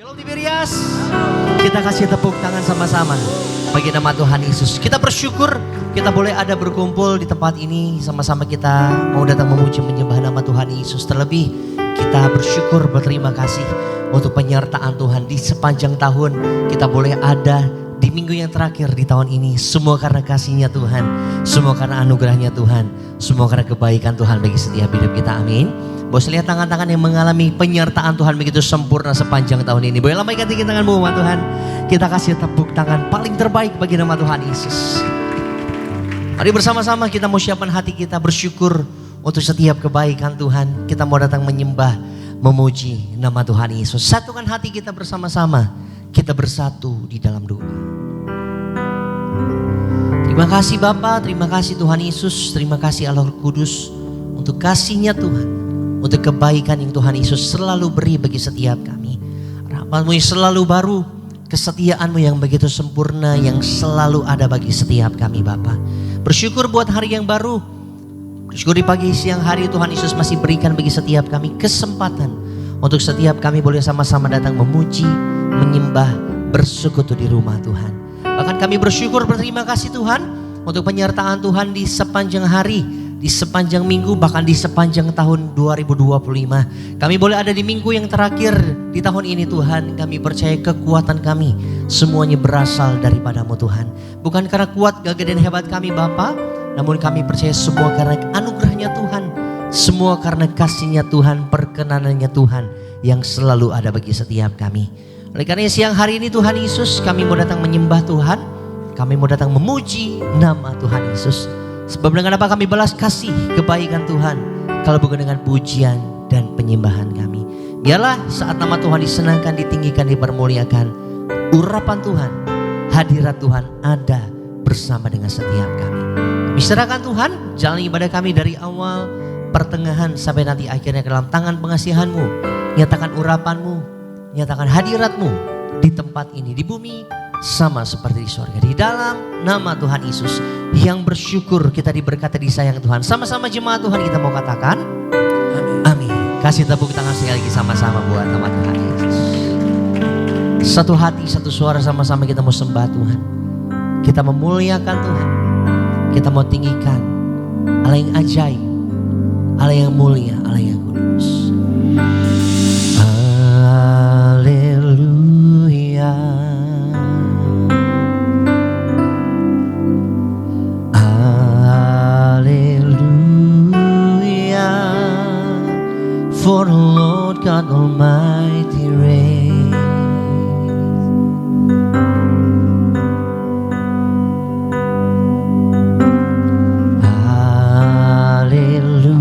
Shalom Tiberias, kita kasih tepuk tangan sama-sama bagi nama Tuhan Yesus. Kita bersyukur kita boleh ada berkumpul di tempat ini. Sama-sama kita mau datang memuji menyembah nama Tuhan Yesus. Terlebih kita bersyukur berterima kasih untuk penyertaan Tuhan di sepanjang tahun. Kita boleh ada di minggu yang terakhir di tahun ini. Semua karena kasih-Nya Tuhan, semua karena anugerah-Nya Tuhan, semua karena kebaikan Tuhan bagi setiap hidup kita. Amin. Boleh lihat tangan-tangan yang mengalami penyertaan Tuhan begitu sempurna sepanjang tahun ini. Boleh lambaikan tinggi tanganmu, umat Tuhan. Kita kasih tepuk tangan paling terbaik bagi nama Tuhan Yesus. Mari bersama-sama kita mau siapkan hati kita bersyukur untuk setiap kebaikan Tuhan. Kita mau datang menyembah, memuji nama Tuhan Yesus. Satukan hati kita bersama-sama. Kita bersatu di dalam doa. Terima kasih Bapa, terima kasih Tuhan Yesus, terima kasih Allah Kudus untuk kasih-Nya Tuhan. Untuk kebaikan yang Tuhan Yesus selalu beri bagi setiap kami. Rahmat-Mu yang selalu baru, kesetiaan-Mu yang begitu sempurna yang selalu ada bagi setiap kami Bapa. Bersyukur buat hari yang baru. Bersyukur di pagi siang hari Tuhan Yesus masih berikan bagi setiap kami kesempatan. Untuk setiap kami boleh sama-sama datang memuji, menyembah, bersekutu di rumah Tuhan. Bahkan kami bersyukur berterima kasih Tuhan untuk penyertaan Tuhan di sepanjang hari. Di sepanjang minggu bahkan di sepanjang tahun 2025. Kami boleh ada di minggu yang terakhir di tahun ini Tuhan. Kami percaya kekuatan kami semuanya berasal daripada-Mu Tuhan. Bukan karena kuat, gagah dan hebat kami Bapa, namun kami percaya semua karena anugerah-Nya Tuhan. Semua karena kasih-Nya Tuhan, perkenanan-Nya Tuhan yang selalu ada bagi setiap kami. Oleh karena siang hari ini Tuhan Yesus, kami mau datang menyembah Tuhan. Kami mau datang memuji nama Tuhan Yesus. Sebab dengan apa kami balas kasih kebaikan Tuhan kalau bukan dengan pujian dan penyembahan kami. Biarlah saat nama Tuhan disenangkan, ditinggikan, dipermuliakan, urapan Tuhan, hadirat Tuhan ada bersama dengan setiap kami. Kami serahkan Tuhan jalan ibadah kami dari awal, pertengahan sampai nanti akhirnya ke dalam tangan pengasihan-Mu. Nyatakan urapan-Mu, nyatakan hadirat-Mu di tempat ini, di bumi sama seperti di surga. Di dalam nama Tuhan Yesus yang bersyukur kita diberkati disayang Tuhan. Sama-sama jemaat Tuhan kita mau katakan amin. Kasih tepuk tangan sekali lagi sama-sama buat nama Tuhan Yesus. Satu hati, satu suara sama-sama kita mau sembah Tuhan. Kita memuliakan Tuhan. Kita mau tinggikan Allah yang ajaib, Allah yang mulia, Allah yang kudus. For the Lord God Almighty reigns.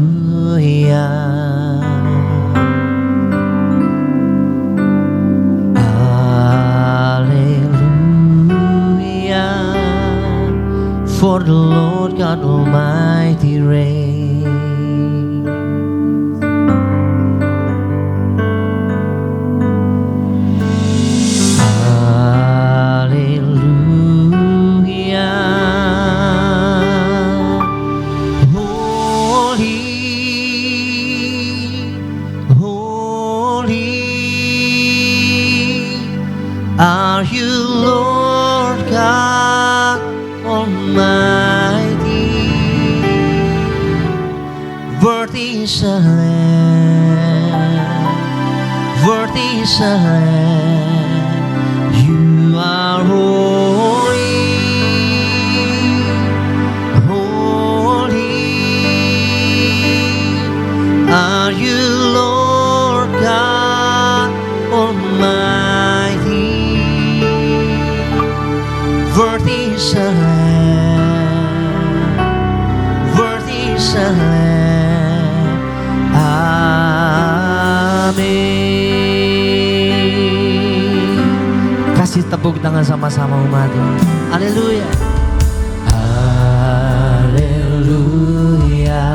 Hallelujah. Hallelujah. For the Lord God Almighty reigns. Are you Lord God Almighty? Worthy is the Lamb, worthy is the Lamb. You are holy, holy. Are you Lord God Almighty? Worthy is the Lamb, worthy is the Lamb. Amin. Kasih tepuk tangan sama-sama umat Tuhan. Haleluya. Haleluya.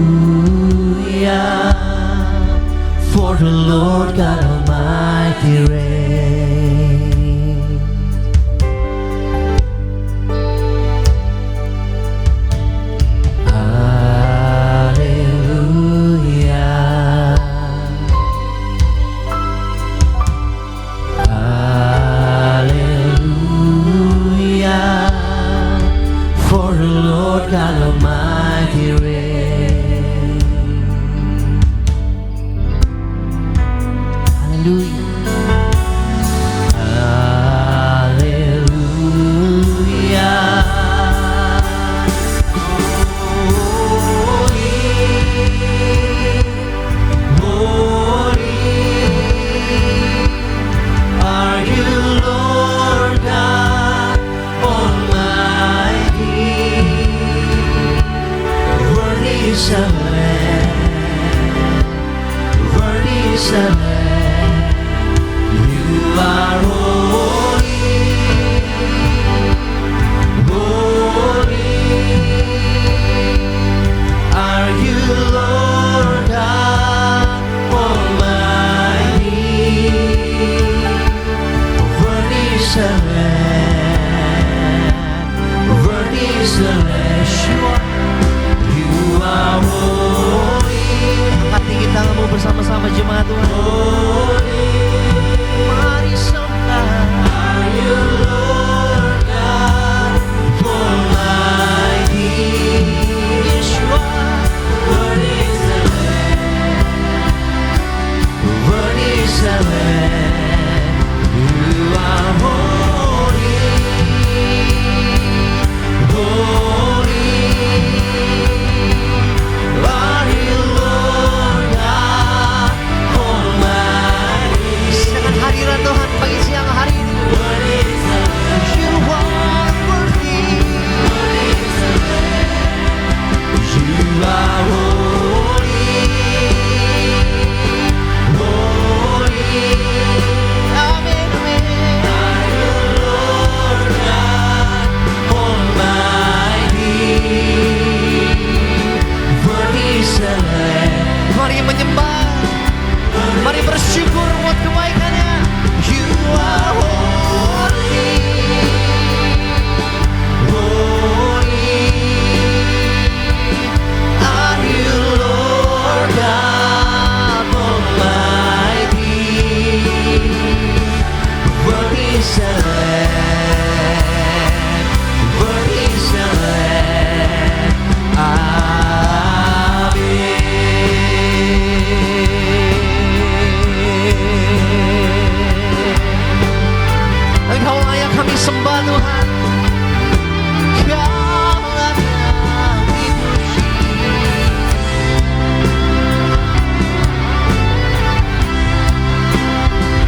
Haleluya. For the Lord God Almighty reigns. is the Lamb. Worthy is the Lamb. You are holy, holy. Are you Lord God Almighty? Worthy is the Lamb. Worthy is the Lamb. You are holy. Angkat tinggi tanganmu bersama-sama jemaat Tuhan. Holy. Mari sembah. Are you Lord God Almighty? Yeshua. Worthy is the Lamb. Worthy is the Lamb. You are holy. Holy. Are you Lord God Almighty? Silakan hadirat Tuhan pagi siang hari ini. You are worthy. You are holy. Holy. Amen, amen. Are you Lord God Almighty? Worthy is the Lamb. Mari menyembah, mari bersyukur buat kebaikannya. You are holy, holy. Are you Lord God Almighty? Worthy is the Lamb. Worthy is the Lamb. Engkau layak kami sembah Tuhan. Kau layak dipuji.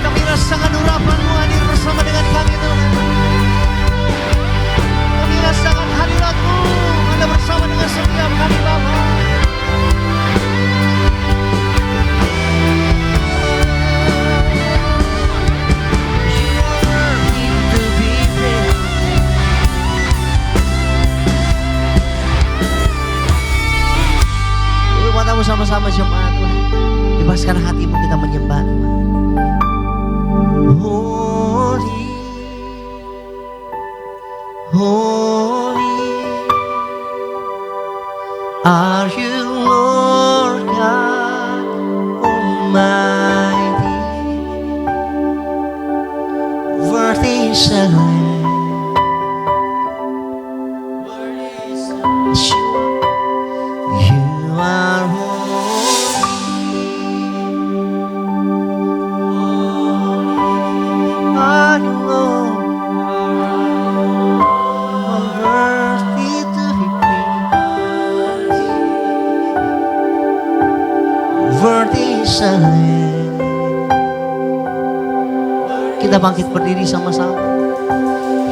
Kami rasakan urapan-Mu hadir bersama dengan kami Tuhan. Kami rasakan hadirat-Mu ada bersama dengan setiap kami Bapa. Matamu sama-sama jemaat Tuhan. Bebaskan hatimu kita menyembah Tuhan. Holy, holy. Are you Lord God Almighty? Worthy is the Lamb. You are kita bangkit berdiri sama-sama.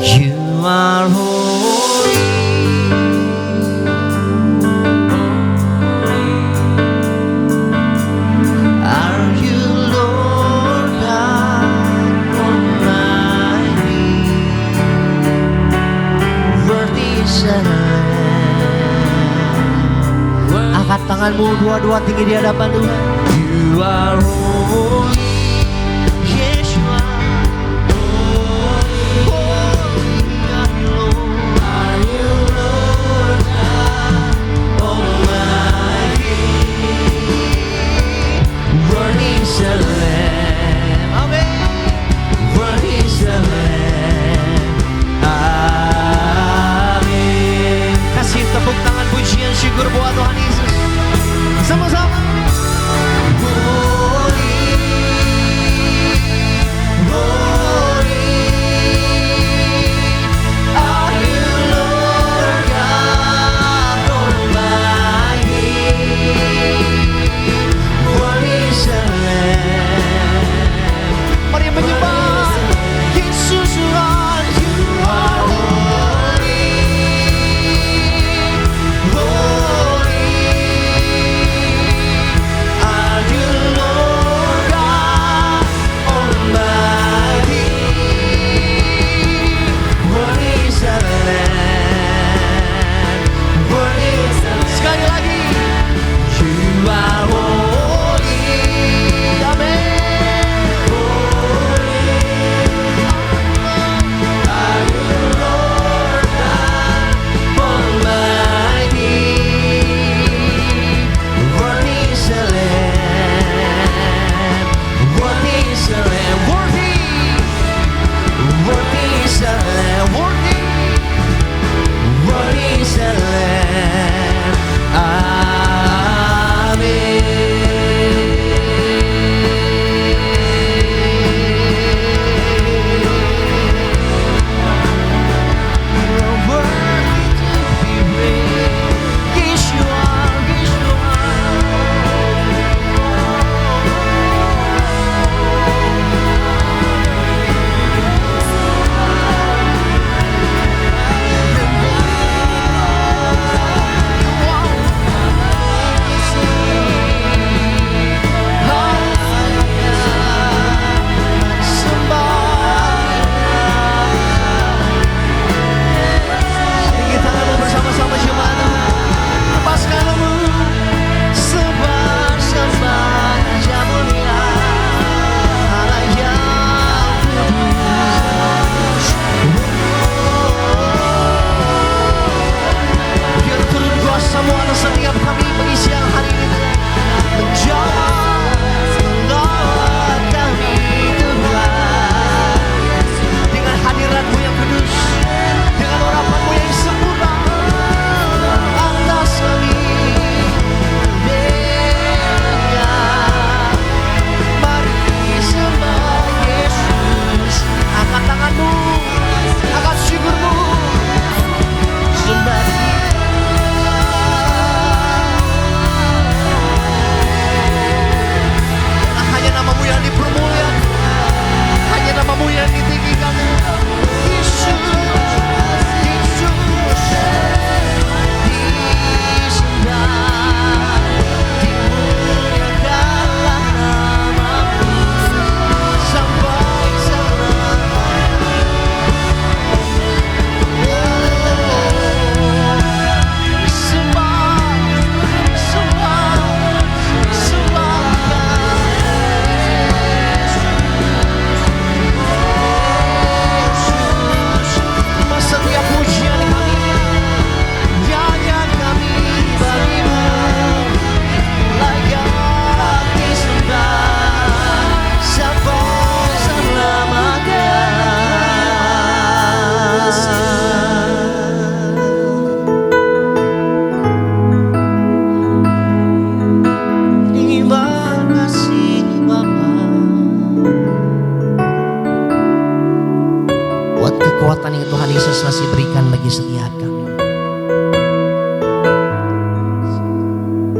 You are holy. Are you Lord God Almighty? Worthy is the Lamb. Angkat tanganmu dua-dua tinggi di hadapan Tuhan. You are holy. Tepuk tangan pujian syukur buat Tuhan Yesus. Sama-sama. Holy,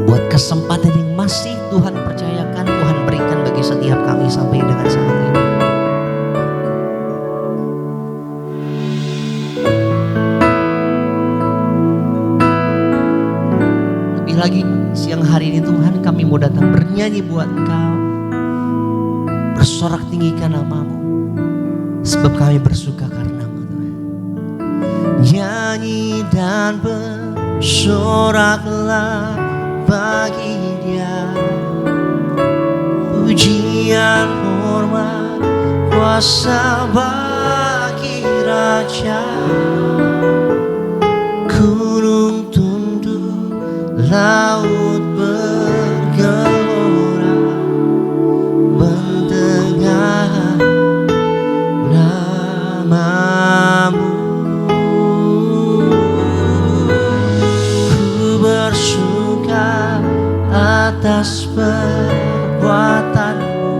buat kesempatan yang masih Tuhan percayakan, Tuhan berikan bagi setiap kami sampai dengan saat ini. Lebih lagi siang hari ini Tuhan, kami mau datang bernyanyi buat Engkau, bersorak tinggikan nama-Mu, sebab kami bersuka karena-Mu Tuhan. Nyanyi dan bersoraklah bagi Dia, pujian, hormat, kuasa bagi Raja. Gunung tunduk, laut bergelora, mendengar nama-Mu. Ku bersuka atas perbuatan-Mu,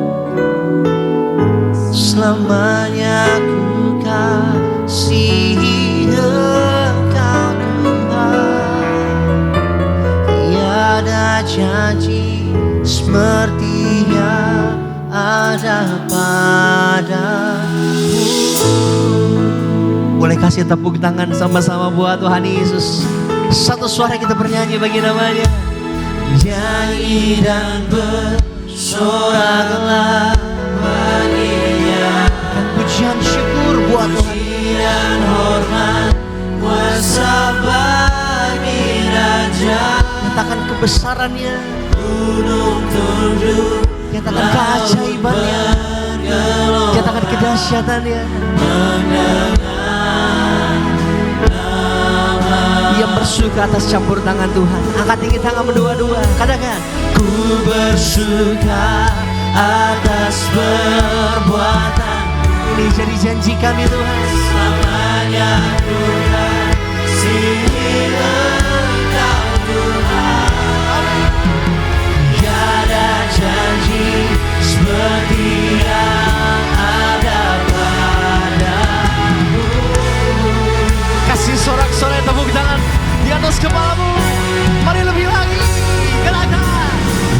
selamanya ku kasihi Engkau Tuhan. Tiada janji seperti yang ada padamu. Boleh kasih tepuk tangan sama-sama buat Tuhan Yesus. Satu suara kita bernyanyi bagi namanya. Nyanyi dan bersoraklah bagi Dia, dan pujian syukur buat Tuhan. Pujian, hormat, kuasa bagi Raja. Nyatakan kebesaran-Nya, gunung tunduk, nyatakan keajaiban-Nya, nyatakan kedahsyatan-Nya. Yang bersuka atas campur tangan Tuhan, angkat tinggi tangan berdua-dua, katakan, ku bersuka atas perbuatan. Ini jadi janji kami Tuhan, selamanya ku kasihi Engkau Tuhan. Tiada janji seperti yang ada padamu. Kasih sorak-sorai tepuk tangan di atas kepalamu. Mari lebih lagi, gerakan.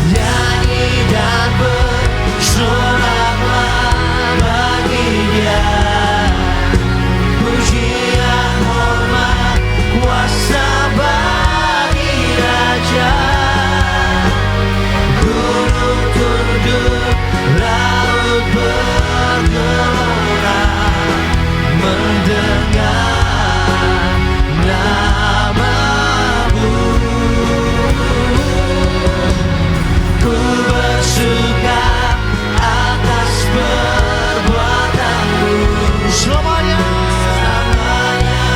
Nyanyi dan bersoraklah bagi Dia, pujian, hormat, kuasa bagi Raja. Gunung tunduk, laut bergelora, mendengar nama-Mu. Ku bersuka atas perbuatan-Mu, selamanya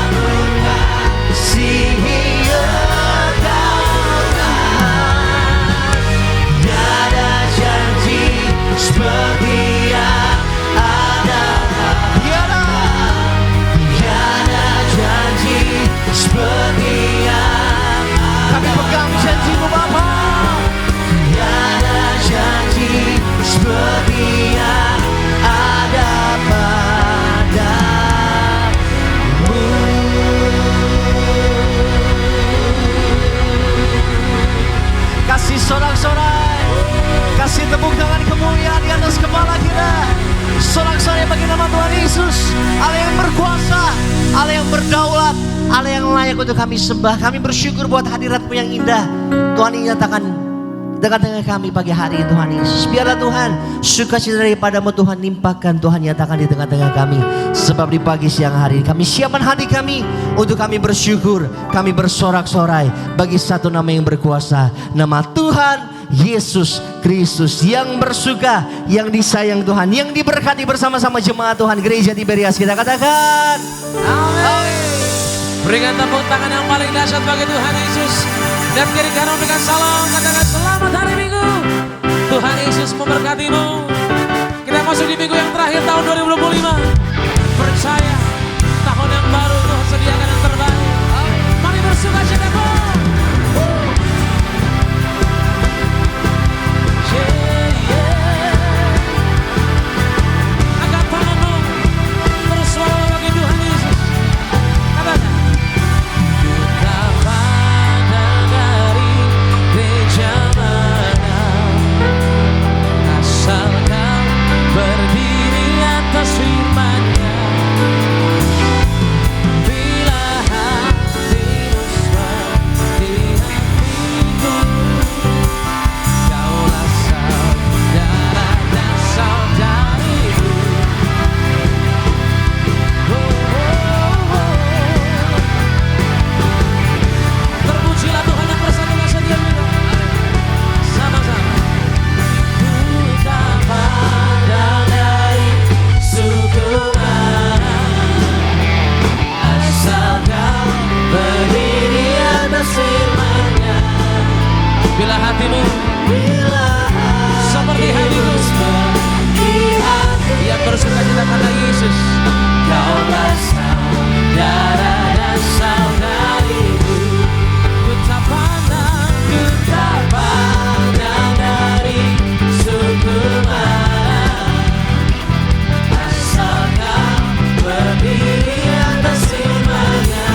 ku kasihi Engkau Tuhan. Tiada janji seperti yang ada. Tiada janji seperti yang kami pegang janji-Mu Bapa. Tiada janji seperti yang ada padamu. Kasih sorak-sorai, kasih tepuk tangan kemuliaan di atas kepala kita. Sorak-sorai bagi nama Tuhan Yesus, Allah yang berkuasa, Allah yang berdaulat, Allah yang layak untuk kami sembah. Kami bersyukur buat hadirat-Mu yang indah. Tuhan nyatakan di tengah-tengah kami pagi hari ini Tuhan Yesus. Biarlah Tuhan sukacita daripada-Mu Tuhan limpahkan, Tuhan nyatakan di tengah-tengah kami. Sebab di pagi siang hari kami siapkan hati kami untuk kami bersyukur, kami bersorak-sorai bagi satu nama yang berkuasa, nama Tuhan Yesus Kristus, yang bersuka, yang disayang Tuhan, yang diberkati bersama-sama jemaat Tuhan Gereja Tiberias. Kita katakan amin. Berikan tepuk tangan yang paling dahsyat bagi Tuhan Yesus. Dan kiri kanan berikan salam, katakan selamat hari Minggu. Tuhan Yesus memberkatimu. Kita masuk di minggu yang terakhir tahun 2025. Percaya tahun yang baru Tuhan sediakan yang terbaik. Mari bersukacita. Angkat tanganmu, bersuara bagi Tuhan Yesus. Katakan, kita pandang dari gereja hatimu. Seperti hatiku yang bersuka cita karena Yesus. Kaulah saudara dan saudariku. Ku tak pandang dari suku mana, asal kau berdiri atas firman-Nya.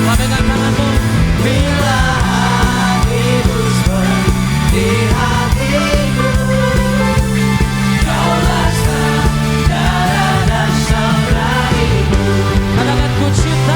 Lambaikan tanganmu. Bila hatimu seperti hatiku, kaulah saudara dan saudariku. Katakan ku cinta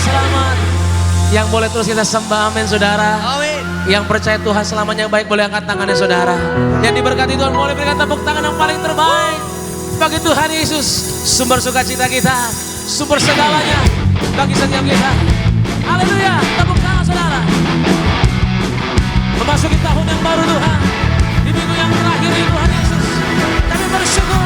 selamat. Yang boleh terus kita sembah, amin saudara. Amin. Yang percaya Tuhan selamanya baik boleh angkat tangannya saudara. Yang diberkati Tuhan boleh berikan tepuk tangan yang paling terbaik bagi Tuhan Yesus, sumber sukacita kita, sumber segalanya bagi setiap kita. Haleluya, tepuk tangan saudara. Memasuki tahun yang baru Tuhan, di minggu yang terakhir ini Tuhan Yesus, kami bersyukur.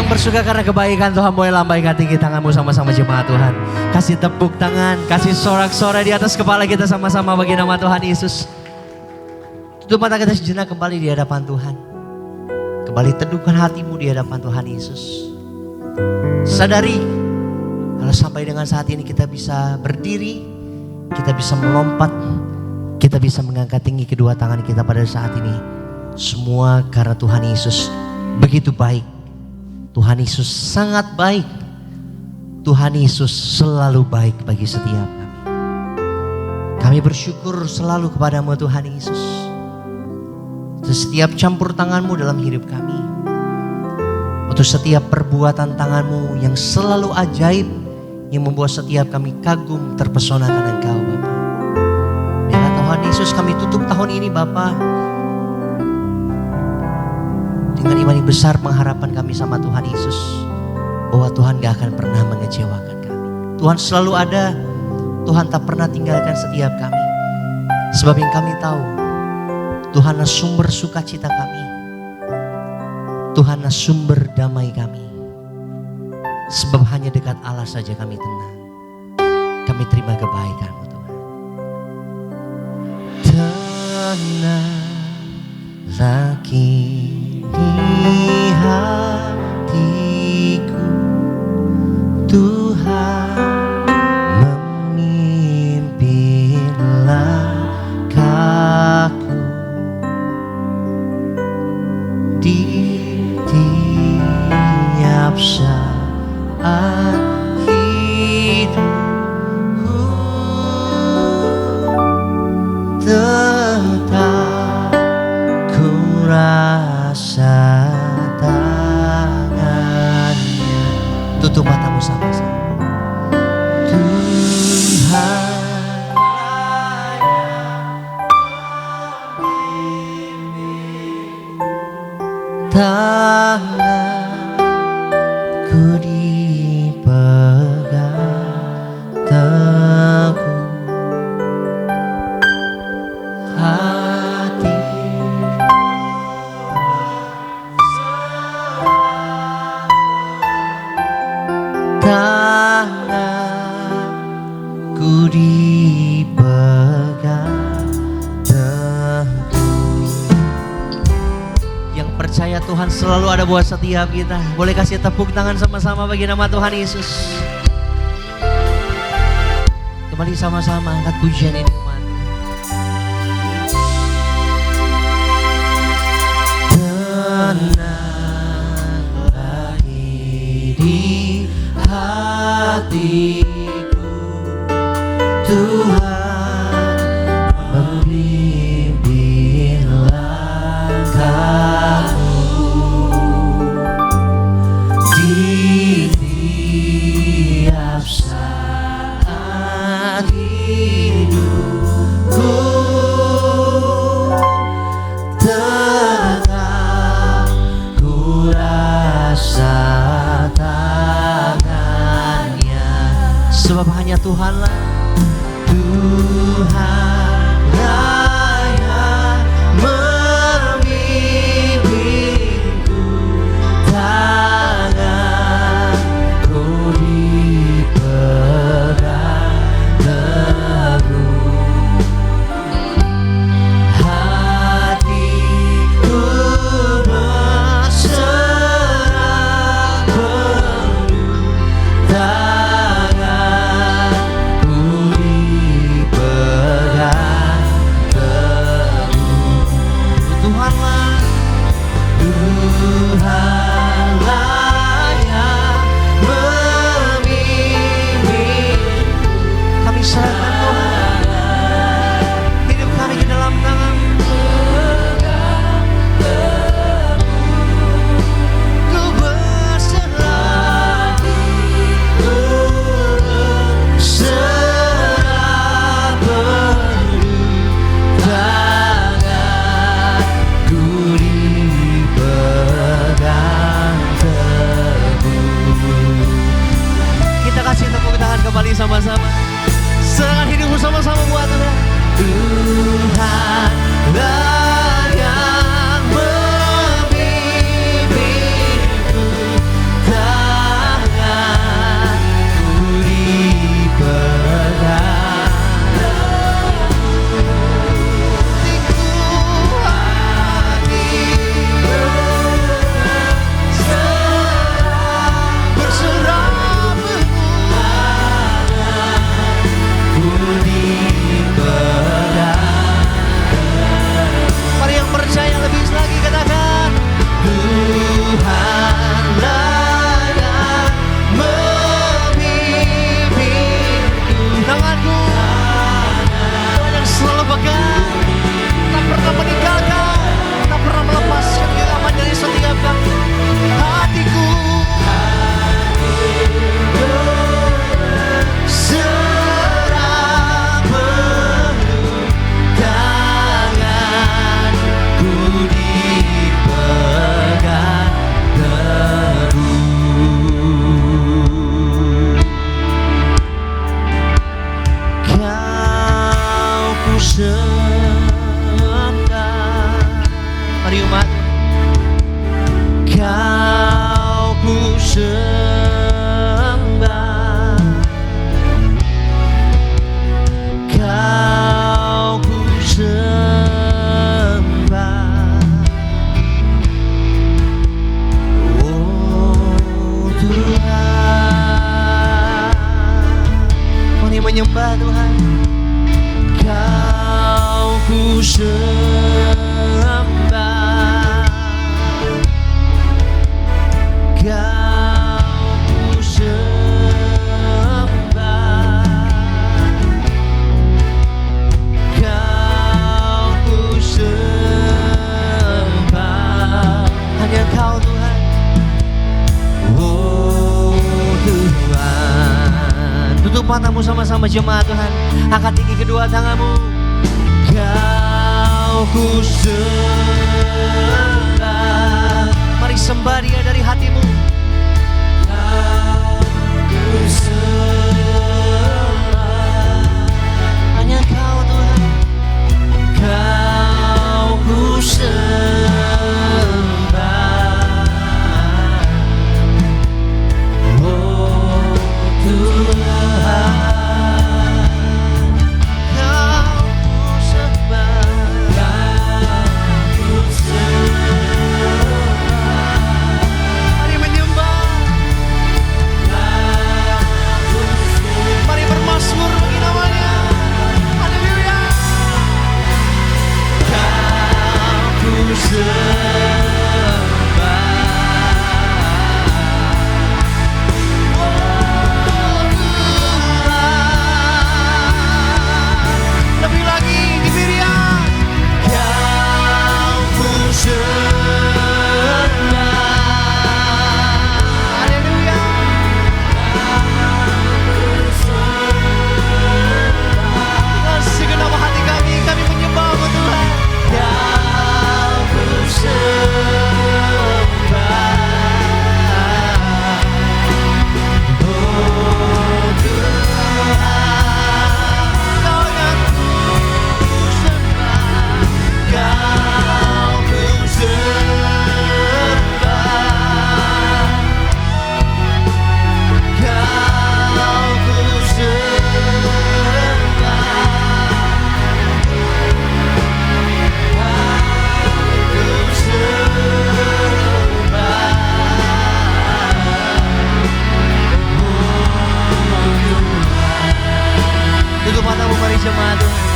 Bersuka karena kebaikan Tuhan, boleh lambaikan tinggi tanganmu sama-sama jemaat Tuhan. Kasih tepuk tangan, kasih sorak-sorai di atas kepala kita sama-sama bagi nama Tuhan Yesus. Tutup mata kita sejenak kembali di hadapan Tuhan. Kembali teduhkan hatimu di hadapan Tuhan Yesus. Sadari kalau sampai dengan saat ini kita bisa berdiri, kita bisa melompat, kita bisa mengangkat tinggi kedua tangan kita pada saat ini. Semua karena Tuhan Yesus begitu baik. Tuhan Yesus sangat baik. Tuhan Yesus selalu baik bagi setiap kami. Kami bersyukur selalu kepadamu Tuhan Yesus. Setiap campur tanganmu dalam hidup kami. Untuk setiap perbuatan tanganmu yang selalu ajaib. Yang membuat setiap kami kagum terpesona dengan Engkau Bapa. Biarlah Tuhan Yesus kami tutup tahun ini Bapa. Dengan iman yang besar pengharapan kami sama Tuhan Yesus. Bahwa Tuhan gak akan pernah mengecewakan kami. Tuhan selalu ada. Tuhan tak pernah tinggalkan setiap kami. Sebab yang kami tahu, Tuhanlah sumber sukacita kami. Tuhanlah sumber damai kami. Sebab hanya dekat Allah saja kami tenang. Kami terima kebaikan-Mu Tuhan. Tenanglah kini hatiku, Tuhan memimpin langkahku di tiap saat hidupku. Tetap ku rasa tangannya. Tutup matamu sama-sama. Tuhan tanganku dipegang teguh, hati tanganku dipegang teguh. Yang percaya Tuhan selalu ada buat setiap kita. Boleh kasih tepuk tangan sama-sama bagi nama Tuhan Yesus. Kembali sama-sama angkat pujian ini umat. Tenanglah di hatiku, Tuhan memimpin langkahku di tiap saat hidupku. Tetap ku rasa tangannya. Sebab hanya Tuhanlah, Tuhanlah yang memimpinku. Tanganku dipegang teguh, hatiku berserah penuh. Tanganku matamu sama-sama jemaat Tuhan. Angkat tinggi kedua tanganmu. Kau ku sembah. Mari sembah Dia dari hatimu. Kau ku sembah. Hanya Kau Tuhan. Kau ku sembah. Oh Tuhan.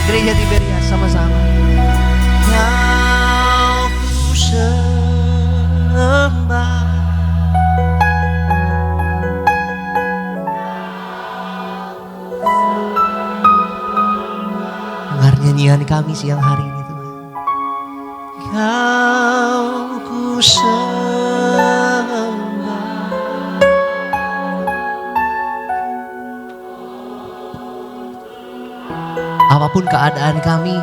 Gereja Tiberias sama-sama. Kau ku sembah. Dengar nyanyian kami siang hari ini Tuhan. Kau ku sembah. Apapun keadaan kami,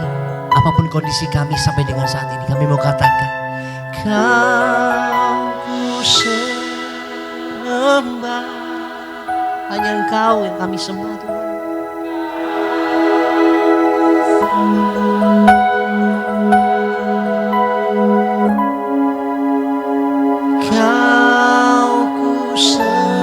apapun kondisi kami sampai dengan saat ini, kami mau katakan, Kau ku sembah. Hanya Engkau yang kami sembah Tuhan. Kau ku sembah.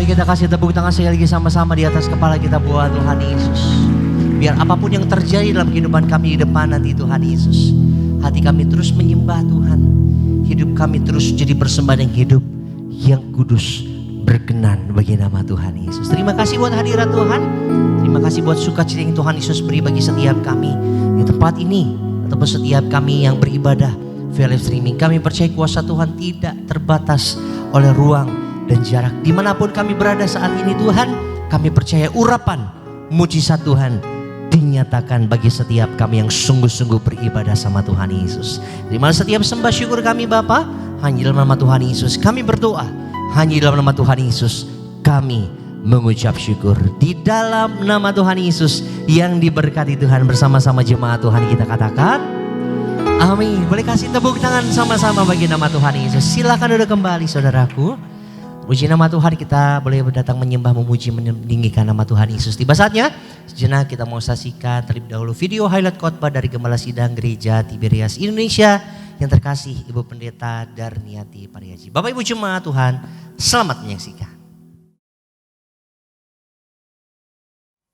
Kita kasih tepuk tangan sekali lagi sama-sama di atas kepala kita buat Tuhan Yesus. Biar apapun yang terjadi dalam kehidupan kami di depan nanti Tuhan Yesus, hati kami terus menyembah Tuhan. Hidup kami terus jadi persembahan yang hidup, yang kudus, berkenan bagi nama Tuhan Yesus. Terima kasih buat hadirat Tuhan. Terima kasih buat sukacita yang Tuhan Yesus beri bagi setiap kami di tempat ini, ataupun setiap kami yang beribadah via live streaming. Kami percaya kuasa Tuhan tidak terbatas oleh ruang dan jarak. Dimanapun kami berada saat ini Tuhan, kami percaya urapan mujizat Tuhan dinyatakan bagi setiap kami yang sungguh-sungguh beribadah sama Tuhan Yesus. Terima setiap sembah syukur kami Bapa, hanya dalam nama Tuhan Yesus kami berdoa, hanya dalam nama Tuhan Yesus kami mengucap syukur. Di dalam nama Tuhan Yesus yang diberkati Tuhan, bersama-sama jemaat Tuhan kita katakan amin. Boleh kasih tepuk tangan sama-sama bagi nama Tuhan Yesus. Silakan duduk kembali saudaraku. Puji nama Tuhan, kita boleh datang menyembah, memuji, meninggikan nama Tuhan Yesus. Tiba saatnya, sejenak kita mau saksikan terlebih dahulu video highlight khotbah dari Gembala Sidang Gereja Tiberias Indonesia yang terkasih Ibu Pendeta Darniati Pariaji. Bapak Ibu jemaat Tuhan, selamat menyaksikan.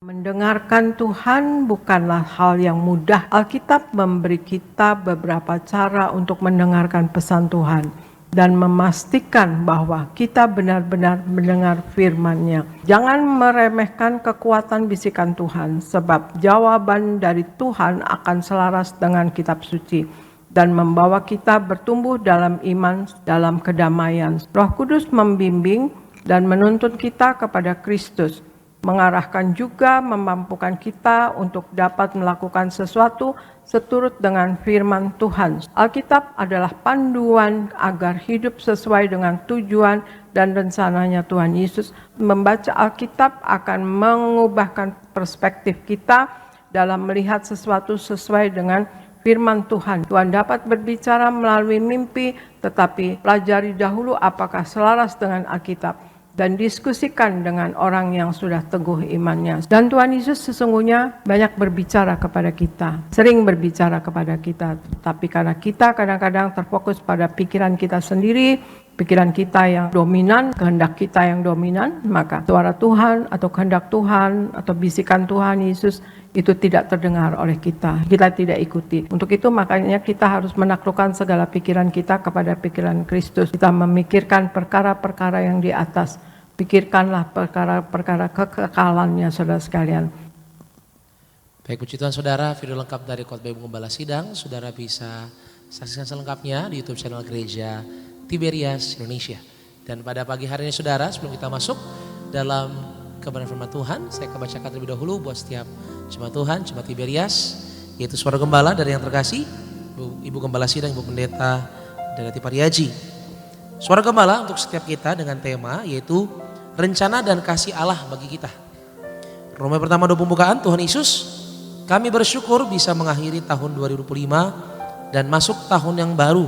Mendengarkan Tuhan bukanlah hal yang mudah. Alkitab memberi kita beberapa cara untuk mendengarkan pesan Tuhan. dan memastikan bahwa kita benar-benar mendengar firman-Nya. Jangan meremehkan kekuatan bisikan Tuhan, sebab jawaban dari Tuhan akan selaras dengan kitab suci dan membawa kita bertumbuh dalam iman, dalam kedamaian. Roh Kudus membimbing dan menuntun kita kepada Kristus, mengarahkan juga memampukan kita untuk dapat melakukan sesuatu seturut dengan firman Tuhan. Alkitab adalah panduan agar hidup sesuai dengan tujuan dan rencananya Tuhan Yesus. Membaca Alkitab akan mengubahkan perspektif kita dalam melihat sesuatu sesuai dengan firman Tuhan. Tuhan dapat berbicara melalui mimpi, tetapi pelajari dahulu apakah selaras dengan Alkitab dan diskusikan dengan orang yang sudah teguh imannya. Dan Tuhan Yesus sesungguhnya banyak berbicara kepada kita, sering berbicara kepada kita, tapi karena kita kadang-kadang terfokus pada pikiran kita sendiri, pikiran kita yang dominan, kehendak kita yang dominan, maka suara Tuhan atau kehendak Tuhan atau bisikan Tuhan Yesus itu tidak terdengar oleh kita tidak ikuti. Untuk itu makanya kita harus menaklukkan segala pikiran kita kepada pikiran Kristus. Kita memikirkan perkara-perkara yang di atas. Pikirkanlah perkara-perkara kekekalannya, saudara sekalian. Baik, puji Tuhan saudara, video lengkap dari Khotbah Ibu Gembala Sidang, saudara bisa saksikan selengkapnya di YouTube channel Gereja Tiberias Indonesia. Dan pada pagi hari ini saudara, sebelum kita masuk dalam kebenaran firman Tuhan, saya akan bacakan terlebih dahulu buat setiap jemaat Tuhan, jemaat Tiberias, yaitu suara gembala dari yang terkasih, Ibu Gembala Sidang, Ibu Pendeta Darati Pariaji. Suara gembala untuk setiap kita dengan tema yaitu rencana dan kasih Allah bagi kita. Roma pertama 2 pembukaan, Tuhan Yesus, kami bersyukur bisa mengakhiri tahun 2025 dan masuk tahun yang baru,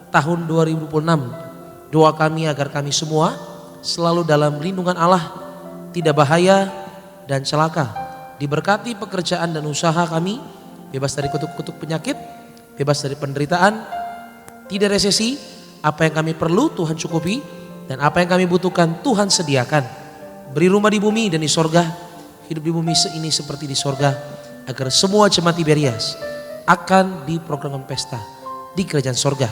tahun 2026. Doa kami agar kami semua selalu dalam lindungan Allah, tidak bahaya dan celaka. Diberkati pekerjaan dan usaha kami, bebas dari kutuk-kutuk penyakit, bebas dari penderitaan, tidak resesi. Apa yang kami perlu Tuhan cukupi, dan apa yang kami butuhkan Tuhan sediakan. Beri rumah di bumi dan di sorga, hidup di bumi ini seperti di sorga, agar semua jemaat Tiberias akan diprogramkan pesta di kerajaan sorga,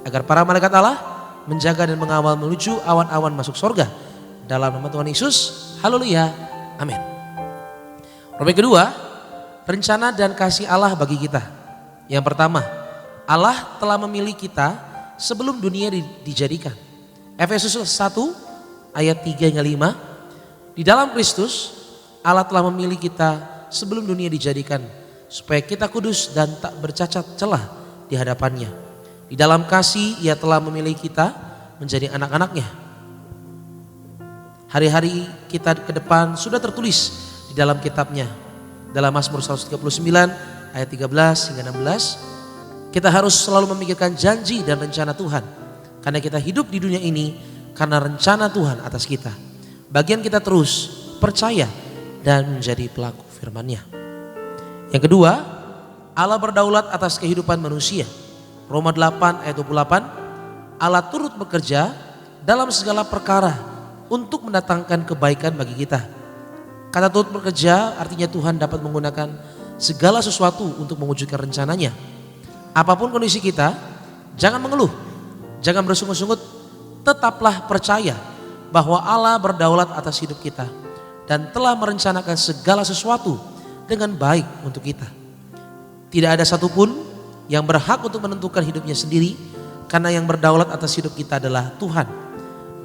agar para malaikat Allah menjaga dan mengawal menuju awan-awan masuk sorga. Dalam nama Tuhan Yesus, haleluya, amin. Roma kedua, rencana dan kasih Allah bagi kita. Yang pertama, Allah telah memilih kita sebelum dunia dijadikan. Efesus 1 ayat 3 hingga 5. Di dalam Kristus Allah telah memilih kita sebelum dunia dijadikan supaya kita kudus dan tak bercacat celah di hadapannya. Di dalam kasih Ia telah memilih kita menjadi anak-anaknya. Hari-hari kita ke depan sudah tertulis di dalam kitabnya. Dalam Mazmur 139 ayat 13 hingga 16. Kita harus selalu memikirkan janji dan rencana Tuhan. Karena kita hidup di dunia ini karena rencana Tuhan atas kita. Bagian kita terus percaya dan menjadi pelaku firman-Nya. Yang kedua, Allah berdaulat atas kehidupan manusia. Roma 8 ayat 28. Allah turut bekerja dalam segala perkara untuk mendatangkan kebaikan bagi kita. Kata turut bekerja artinya Tuhan dapat menggunakan segala sesuatu untuk mewujudkan rencananya. Apapun kondisi kita, jangan mengeluh, jangan bersungut-sungut, tetaplah percaya bahwa Allah berdaulat atas hidup kita dan telah merencanakan segala sesuatu dengan baik untuk kita. Tidak ada satupun yang berhak untuk menentukan hidupnya sendiri, karena yang berdaulat atas hidup kita adalah Tuhan.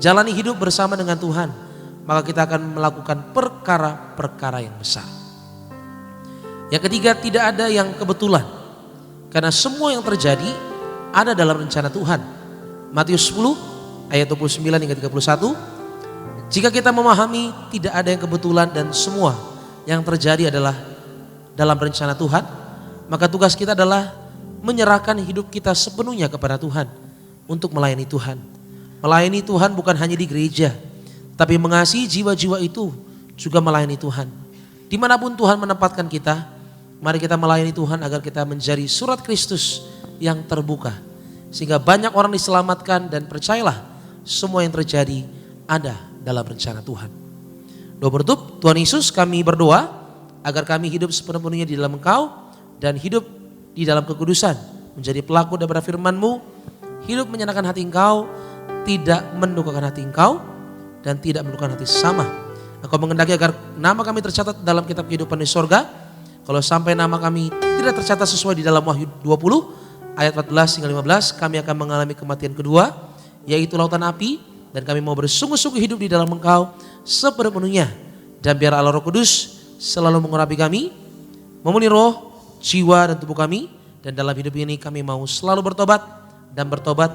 Jalani hidup bersama dengan Tuhan, maka kita akan melakukan perkara-perkara yang besar. Yang ketiga, tidak ada yang kebetulan. Karena semua yang terjadi ada dalam rencana Tuhan. Matius 10 ayat 29 hingga 31. Jika kita memahami tidak ada yang kebetulan dan semua yang terjadi adalah dalam rencana Tuhan, maka tugas kita adalah menyerahkan hidup kita sepenuhnya kepada Tuhan untuk melayani Tuhan. Melayani Tuhan bukan hanya di gereja, tapi mengasihi jiwa-jiwa itu juga melayani Tuhan. Dimanapun Tuhan menempatkan kita, mari kita melayani Tuhan agar kita menjadi surat Kristus yang terbuka. Sehingga banyak orang diselamatkan, dan percayalah semua yang terjadi ada dalam rencana Tuhan. Doa penutup, Tuhan Yesus, kami berdoa agar kami hidup sepenuhnya di dalam Engkau dan hidup di dalam kekudusan. Menjadi pelaku daripada firman-Mu, hidup menyenangkan hati Engkau, tidak mendukakan hati Engkau, dan tidak mendukakan hati sesama. Engkau mengendaki agar nama kami tercatat dalam kitab kehidupan di sorga. Kalau sampai nama kami tidak tercatat sesuai di dalam Wahyu 20 ayat 14 hingga 15, kami akan mengalami kematian kedua, yaitu lautan api, dan kami mau bersungguh-sungguh hidup di dalam Engkau sepenuhnya. Dan biar Allah Roh Kudus selalu mengurapi kami, memulihkan roh, jiwa, dan tubuh kami. Dan dalam hidup ini kami mau selalu bertobat dan bertobat,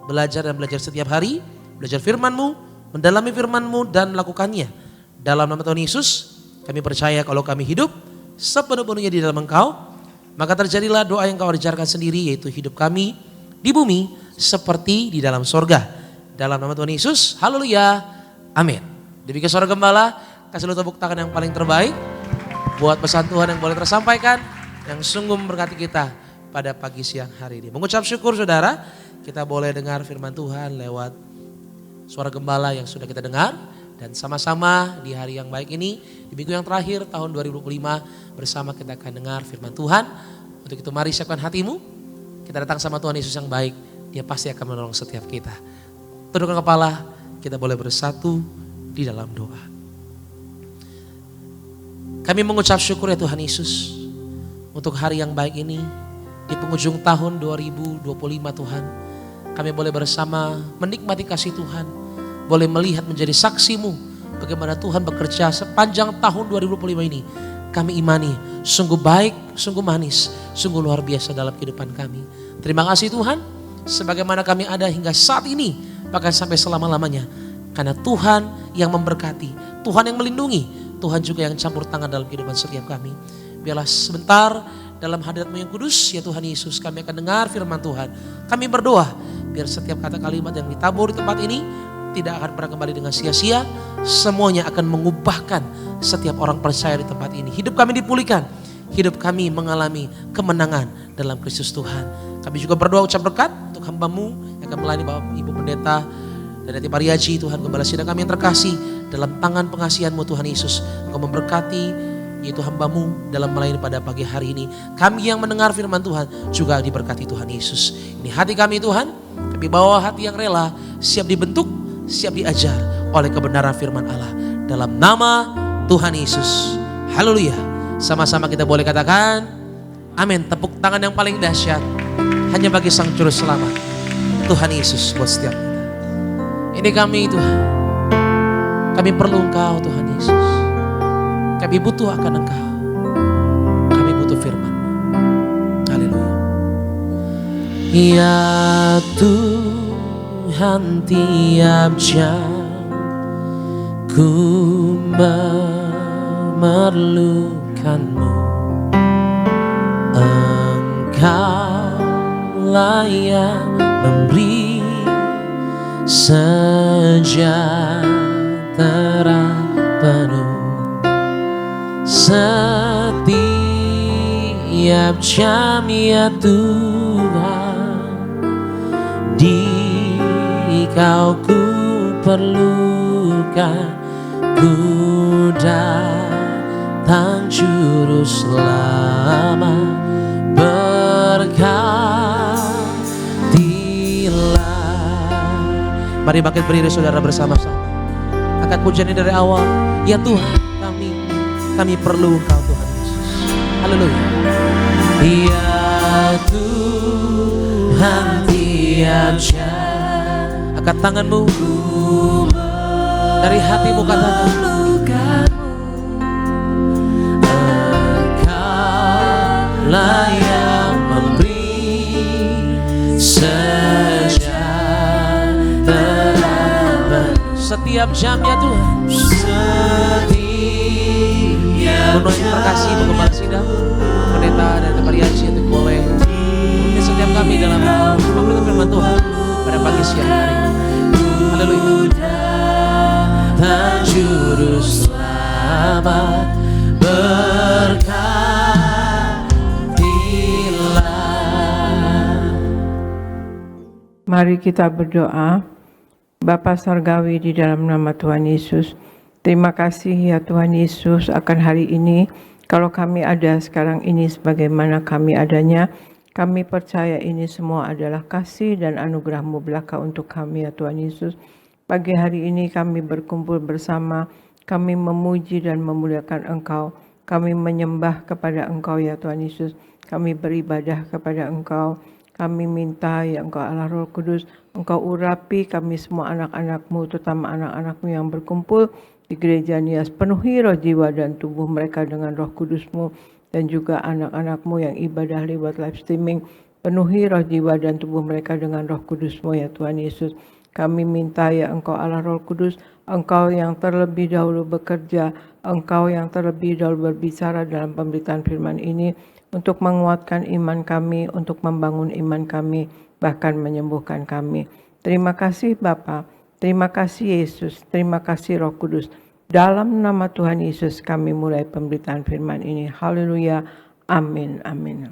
belajar dan belajar setiap hari, belajar firman-Mu, mendalami firman-Mu dan melakukannya. Dalam nama Tuhan Yesus, kami percaya kalau kami hidup sepenuhnya di dalam Engkau, maka terjadilah doa yang Kau ajarkan sendiri, yaitu hidup kami di bumi seperti di dalam sorga. Dalam nama Tuhan Yesus, haleluya, amin. Demikian Saudara Gembala, kasih lu tepuk tangan yang paling terbaik buat pesan Tuhan yang boleh tersampaikan, yang sungguh memberkati kita pada pagi siang hari ini. Mengucap syukur saudara, kita boleh dengar firman Tuhan lewat suara gembala yang sudah kita dengar. Dan sama-sama di hari yang baik ini, di minggu yang terakhir tahun 2025, bersama kita akan dengar firman Tuhan. Untuk itu mari siapkan hatimu, kita datang sama Tuhan Yesus yang baik, Dia pasti akan menolong setiap kita. Tundukkan kepala, kita boleh bersatu di dalam doa. Kami mengucap syukur ya Tuhan Yesus, untuk hari yang baik ini, di penghujung tahun 2025 Tuhan. Kami boleh bersama menikmati kasih Tuhan, boleh melihat menjadi saksi-Mu bagaimana Tuhan bekerja sepanjang tahun 2025 ini. Kami imani sungguh baik, sungguh manis, sungguh luar biasa dalam kehidupan kami. Terima kasih Tuhan, sebagaimana kami ada hingga saat ini, bahkan sampai selama-lamanya. Karena Tuhan yang memberkati, Tuhan yang melindungi, Tuhan juga yang campur tangan dalam kehidupan setiap kami. Biarlah sebentar dalam hadirat-Mu yang kudus ya Tuhan Yesus, kami akan dengar firman Tuhan. Kami berdoa biar setiap kata kalimat yang ditabur di tempat ini tidak akan pernah kembali dengan sia-sia. Semuanya akan mengubahkan setiap orang percaya di tempat ini. Hidup kami dipulihkan, hidup kami mengalami kemenangan dalam Kristus Tuhan. Kami juga berdoa ucap berkat untuk hamba-Mu yang akan melayani Bapak Ibu Pendeta dan Dati Pariaji, Tuhan Gembala Sidang kami yang terkasih, dalam tangan pengasihan-Mu Tuhan Yesus. Engkau memberkati yaitu hamba-Mu dalam melayani pada pagi hari ini. Kami yang mendengar firman Tuhan juga diberkati Tuhan Yesus. Ini hati kami Tuhan, kami bawa hati yang rela, siap dibentuk, siap diajar oleh kebenaran firman Allah. Dalam nama Tuhan Yesus, haleluya. Sama-sama kita boleh katakan amin. Tepuk tangan yang paling dahsyat hanya bagi Sang Juru Selamat, Tuhan Yesus, buat setiap kita. Ini kami Tuhan, kami perlu Engkau Tuhan Yesus. Kami butuh akan Engkau, kami butuh firman-Mu. Haleluya. Ya Tuhan, tiap jam ku memerlukan-Mu. Engkaulah yang memberi sejahtera penuh. Setiap jam ya Tuhan, di Kau ku perlukan, ku datang Juru Selamat, berkatilah. Mari bangkit berdiri saudara bersama-sama, angkat pujian ini dari awal. Ya Tuhan, kami perlu Engkau Tuhan Yesus. Haleluya. Ya Tuhan, tiap jam, angkat tanganmu, dari hatimu katakan, Engkaulah yang memberi sejahtera setiap jam ya Tuhan. Penuhi terkasih Penggembala Sidang, Pendeta dan Dati Pariaji untuk boleh memimpin setiap kami dalam memberikan firman Tuhan pada pagi siang hari ini. Haleluya. Dan Juru Selamat, berkatilah. Mari kita berdoa. Bapa Surgawi, di dalam nama Tuhan Yesus, terima kasih ya Tuhan Yesus akan hari ini. Kalau kami ada sekarang ini sebagaimana kami adanya, Kami percaya ini semua adalah kasih dan anugerah-Mu belaka untuk kami ya Tuhan Yesus. Pagi hari ini kami berkumpul bersama, kami memuji dan memuliakan Engkau. Kami menyembah kepada Engkau ya Tuhan Yesus. Kami beribadah kepada Engkau. Kami minta ya Engkau Allah Roh Kudus, Engkau urapi kami semua anak-anak-Mu, terutama anak-anak-Mu yang berkumpul di gereja Nias. Penuhi roh, jiwa, dan tubuh mereka dengan Roh Kudus-Mu, dan juga anak-anak-Mu yang ibadah lewat live streaming. Penuhi roh, jiwa, dan tubuh mereka dengan Roh Kudus-Mu ya Tuhan Yesus. Kami minta ya Engkau Allah Roh Kudus, Engkau yang terlebih dahulu bekerja, Engkau yang terlebih dahulu berbicara dalam pemberitaan firman ini, untuk menguatkan iman kami, untuk membangun iman kami, bahkan menyembuhkan kami. Terima kasih Bapa, terima kasih Yesus, terima kasih Roh Kudus. Dalam nama Tuhan Yesus kami mulai pemberitaan firman ini. Haleluya, amin, amin.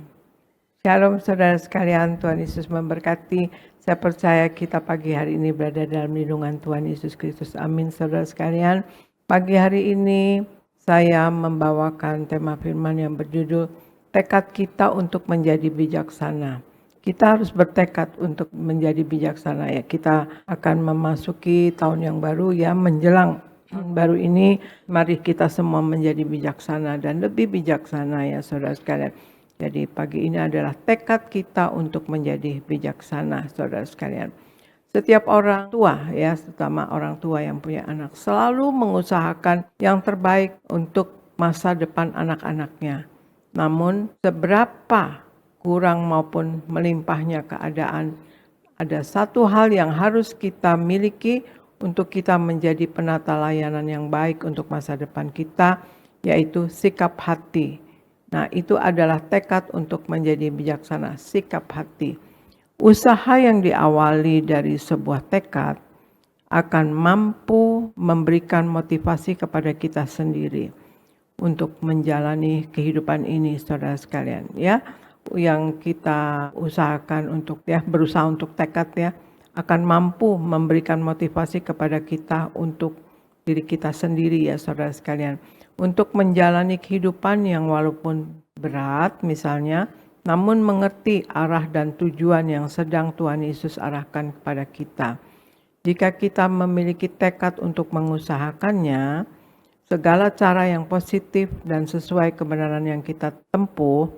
Shalom saudara sekalian, Tuhan Yesus memberkati. Saya percaya kita pagi hari ini berada dalam lindungan Tuhan Yesus Kristus. Amin saudara sekalian. Pagi hari ini saya membawakan tema firman yang berjudul tekad kita untuk menjadi bijaksana. Kita harus bertekad untuk menjadi bijaksana ya. Kita akan memasuki tahun yang baru ya, menjelang tahun baru ini mari kita semua menjadi bijaksana dan lebih bijaksana ya saudara sekalian. Jadi pagi ini adalah tekad kita untuk menjadi bijaksana saudara sekalian. Setiap orang tua ya, terutama orang tua yang punya anak, selalu mengusahakan yang terbaik untuk masa depan anak-anaknya. Namun seberapa kurang maupun melimpahnya keadaan, ada satu hal yang harus kita miliki untuk kita menjadi penata layanan yang baik untuk masa depan kita, yaitu sikap hati. Nah, itu adalah tekad untuk menjadi bijaksana, sikap hati. Usaha yang diawali dari sebuah tekad akan mampu memberikan motivasi kepada kita sendiri untuk menjalani kehidupan ini saudara sekalian ya. Yang kita usahakan untuk ya, berusaha untuk tekad ya, akan mampu memberikan motivasi kepada kita untuk diri kita sendiri ya saudara sekalian. Untuk menjalani kehidupan yang walaupun berat misalnya, namun mengerti arah dan tujuan yang sedang Tuhan Yesus arahkan kepada kita. Jika kita memiliki tekad untuk mengusahakannya, segala cara yang positif dan sesuai kebenaran yang kita tempuh,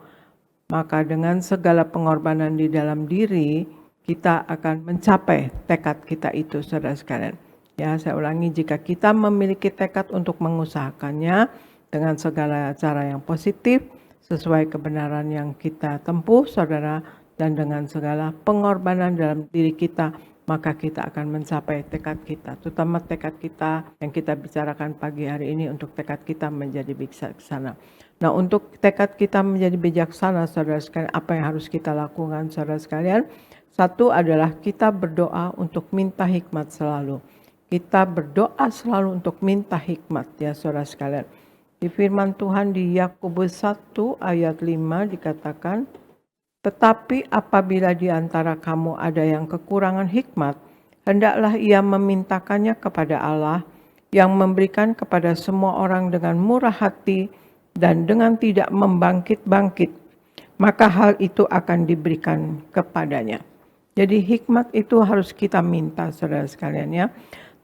maka dengan segala pengorbanan di dalam diri, kita akan mencapai tekad kita itu, saudara sekalian. Ya, saya ulangi, jika kita memiliki tekad untuk mengusahakannya dengan segala cara yang positif, sesuai kebenaran yang kita tempuh, saudara, dan dengan segala pengorbanan dalam diri kita, maka kita akan mencapai tekad kita, terutama tekad kita yang kita bicarakan pagi hari ini, untuk tekad kita menjadi bijaksana. Nah, untuk tekad kita menjadi bijaksana, saudara sekalian, apa yang harus kita lakukan, saudara sekalian? Satu adalah kita berdoa untuk minta hikmat selalu. Kita berdoa selalu untuk minta hikmat ya saudara sekalian. Di firman Tuhan di Yakobus 1 ayat 5 dikatakan, tetapi apabila di antara kamu ada yang kekurangan hikmat, hendaklah ia memintakannya kepada Allah yang memberikan kepada semua orang dengan murah hati dan dengan tidak membangkit-bangkit, maka hal itu akan diberikan kepadanya. Jadi hikmat itu harus kita minta saudara sekalian ya.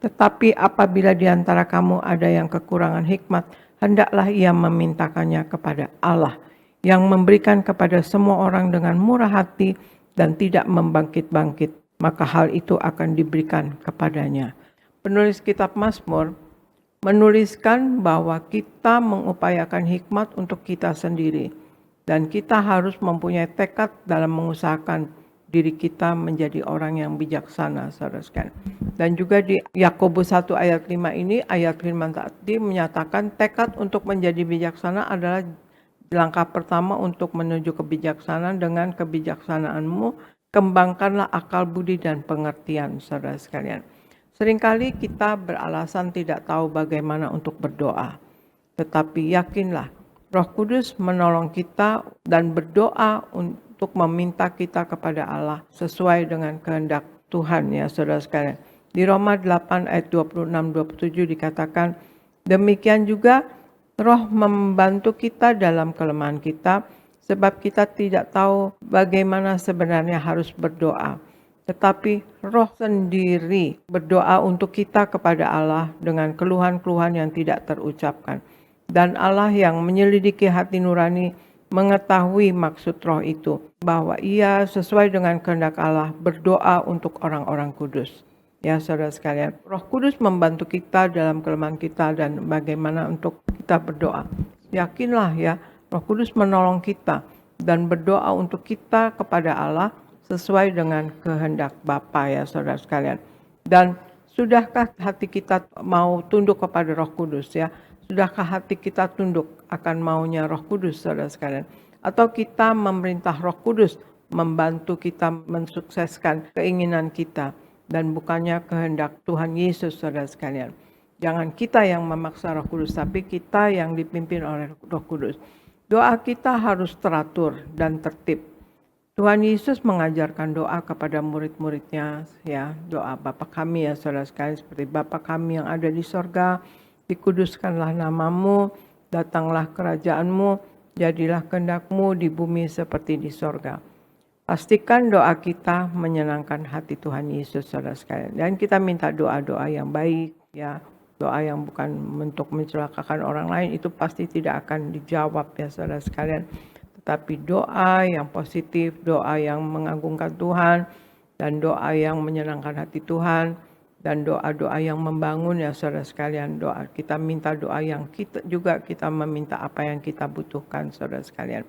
Tetapi apabila di antara kamu ada yang kekurangan hikmat, hendaklah ia memintakannya kepada Allah yang memberikan kepada semua orang dengan murah hati dan tidak membangkit-bangkit, maka hal itu akan diberikan kepadanya. Penulis kitab Mazmur menuliskan bahwa kita mengupayakan hikmat untuk kita sendiri dan kita harus mempunyai tekad dalam mengusahakan diri kita menjadi orang yang bijaksana, saudara sekalian. Dan juga di Yakobus 1 ayat 5 ini, ayat firman tadi menyatakan tekad untuk menjadi bijaksana adalah langkah pertama untuk menuju kebijaksanaan. Dengan kebijaksanaanmu, kembangkanlah akal budi dan pengertian, saudara sekalian. Seringkali kita beralasan tidak tahu bagaimana untuk berdoa. Tetapi yakinlah, Roh Kudus menolong kita dan berdoa untuk meminta kita kepada Allah sesuai dengan kehendak Tuhan ya saudara sekalian. Di Roma 8 ayat 26-27 dikatakan, demikian juga Roh membantu kita dalam kelemahan kita, sebab kita tidak tahu bagaimana sebenarnya harus berdoa. Tetapi Roh sendiri berdoa untuk kita kepada Allah dengan keluhan-keluhan yang tidak terucapkan. Dan Allah yang menyelidiki hati nurani mengetahui maksud Roh itu, bahwa Ia sesuai dengan kehendak Allah berdoa untuk orang-orang kudus. Ya saudara sekalian, Roh Kudus membantu kita dalam kelemahan kita dan bagaimana untuk kita berdoa. Yakinlah ya, Roh Kudus menolong kita dan berdoa untuk kita kepada Allah sesuai dengan kehendak Bapa ya saudara sekalian. Dan sudahkah hati kita mau tunduk kepada Roh Kudus ya? Sudahkah hati kita tunduk akan maunya Roh Kudus saudara sekalian? Atau kita memerintah Roh Kudus membantu kita mensukseskan keinginan kita dan bukannya kehendak Tuhan Yesus saudara sekalian. Jangan kita yang memaksa Roh Kudus, tapi kita yang dipimpin oleh Roh Kudus. Doa kita harus teratur dan tertib. Tuhan Yesus mengajarkan doa kepada murid-muridnya, ya, doa Bapa kami ya saudara sekalian, seperti Bapa kami yang ada di sorga, dikuduskanlah namamu, datanglah kerajaanmu, jadilah kehendakmu di bumi seperti di sorga. Pastikan doa kita menyenangkan hati Tuhan Yesus saudara sekalian. Dan kita minta doa-doa yang baik, ya, doa yang bukan untuk mencelakakan orang lain, itu pasti tidak akan dijawab ya saudara sekalian. Tetapi doa yang positif, doa yang mengagungkan Tuhan, dan doa yang menyenangkan hati Tuhan, dan doa-doa yang membangun ya saudara sekalian. Doa kita minta doa yang kita meminta apa yang kita butuhkan saudara sekalian.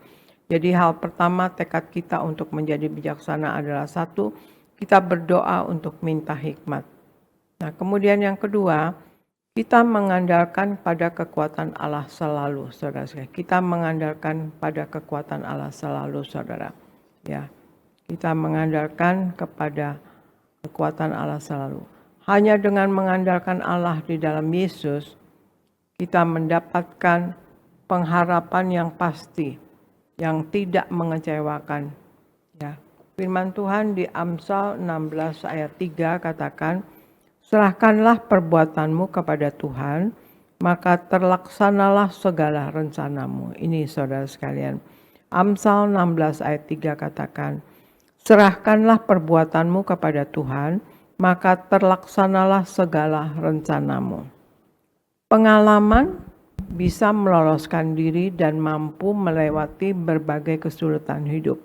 Jadi hal pertama tekad kita untuk menjadi bijaksana adalah satu, kita berdoa untuk minta hikmat. Nah kemudian yang kedua, kita mengandalkan pada kekuatan Allah selalu, saudara. Kita mengandalkan pada kekuatan Allah selalu, saudara. Ya, kita mengandalkan kepada kekuatan Allah selalu. Hanya dengan mengandalkan Allah di dalam Yesus, kita mendapatkan pengharapan yang pasti, yang tidak mengecewakan. Ya, firman Tuhan di Amsal 16 ayat 3 katakan, serahkanlah perbuatanmu kepada Tuhan, maka terlaksanalah segala rencanamu. Ini saudara sekalian. Amsal 16 ayat 3 katakan, serahkanlah perbuatanmu kepada Tuhan, maka terlaksanalah segala rencanamu. Pengalaman bisa meloloskan diri dan mampu melewati berbagai kesulitan hidup.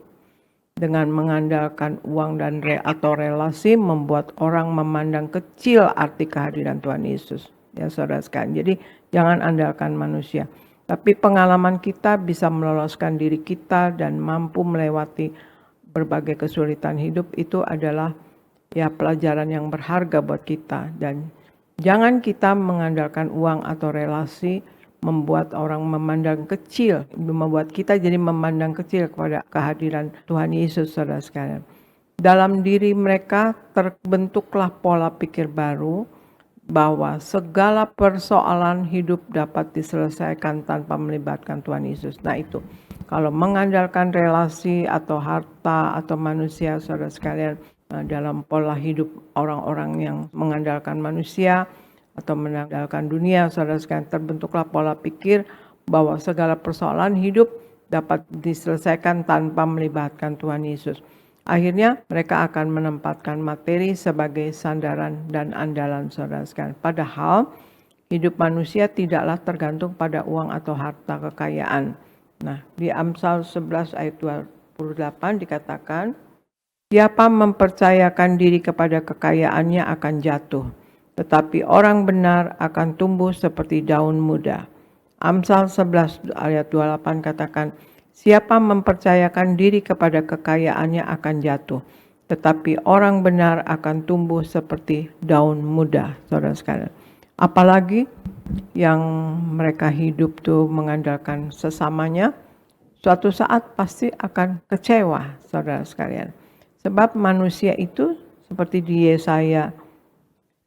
Dengan mengandalkan uang dan atau relasi membuat orang memandang kecil arti kehadiran Tuhan Yesus. Ya saudara sekalian. Jadi jangan andalkan manusia. Tapi pengalaman kita bisa meloloskan diri kita dan mampu melewati berbagai kesulitan hidup. Itu adalah ya pelajaran yang berharga buat kita. Dan jangan kita mengandalkan uang atau relasi membuat orang memandang kecil, membuat kita jadi memandang kecil kepada kehadiran Tuhan Yesus saudara sekalian. Dalam diri mereka terbentuklah pola pikir baru bahwa segala persoalan hidup dapat diselesaikan tanpa melibatkan Tuhan Yesus. Nah itu, kalau mengandalkan relasi atau harta atau manusia saudara sekalian, dalam pola hidup orang-orang yang mengandalkan manusia atau mengandalkan dunia, saudara sekalian, terbentuklah pola pikir bahwa segala persoalan hidup dapat diselesaikan tanpa melibatkan Tuhan Yesus. Akhirnya mereka akan menempatkan materi sebagai sandaran dan andalan saudara sekalian. Padahal hidup manusia tidaklah tergantung pada uang atau harta kekayaan. Nah, di Amsal 11 ayat 28 dikatakan, siapa mempercayakan diri kepada kekayaannya akan jatuh, tetapi orang benar akan tumbuh seperti daun muda. Amsal 11 ayat 28 katakan, siapa mempercayakan diri kepada kekayaannya akan jatuh, tetapi orang benar akan tumbuh seperti daun muda. Saudara sekalian, apalagi yang mereka hidup tuh mengandalkan sesamanya, suatu saat pasti akan kecewa, saudara sekalian. Sebab manusia itu seperti di Yesaya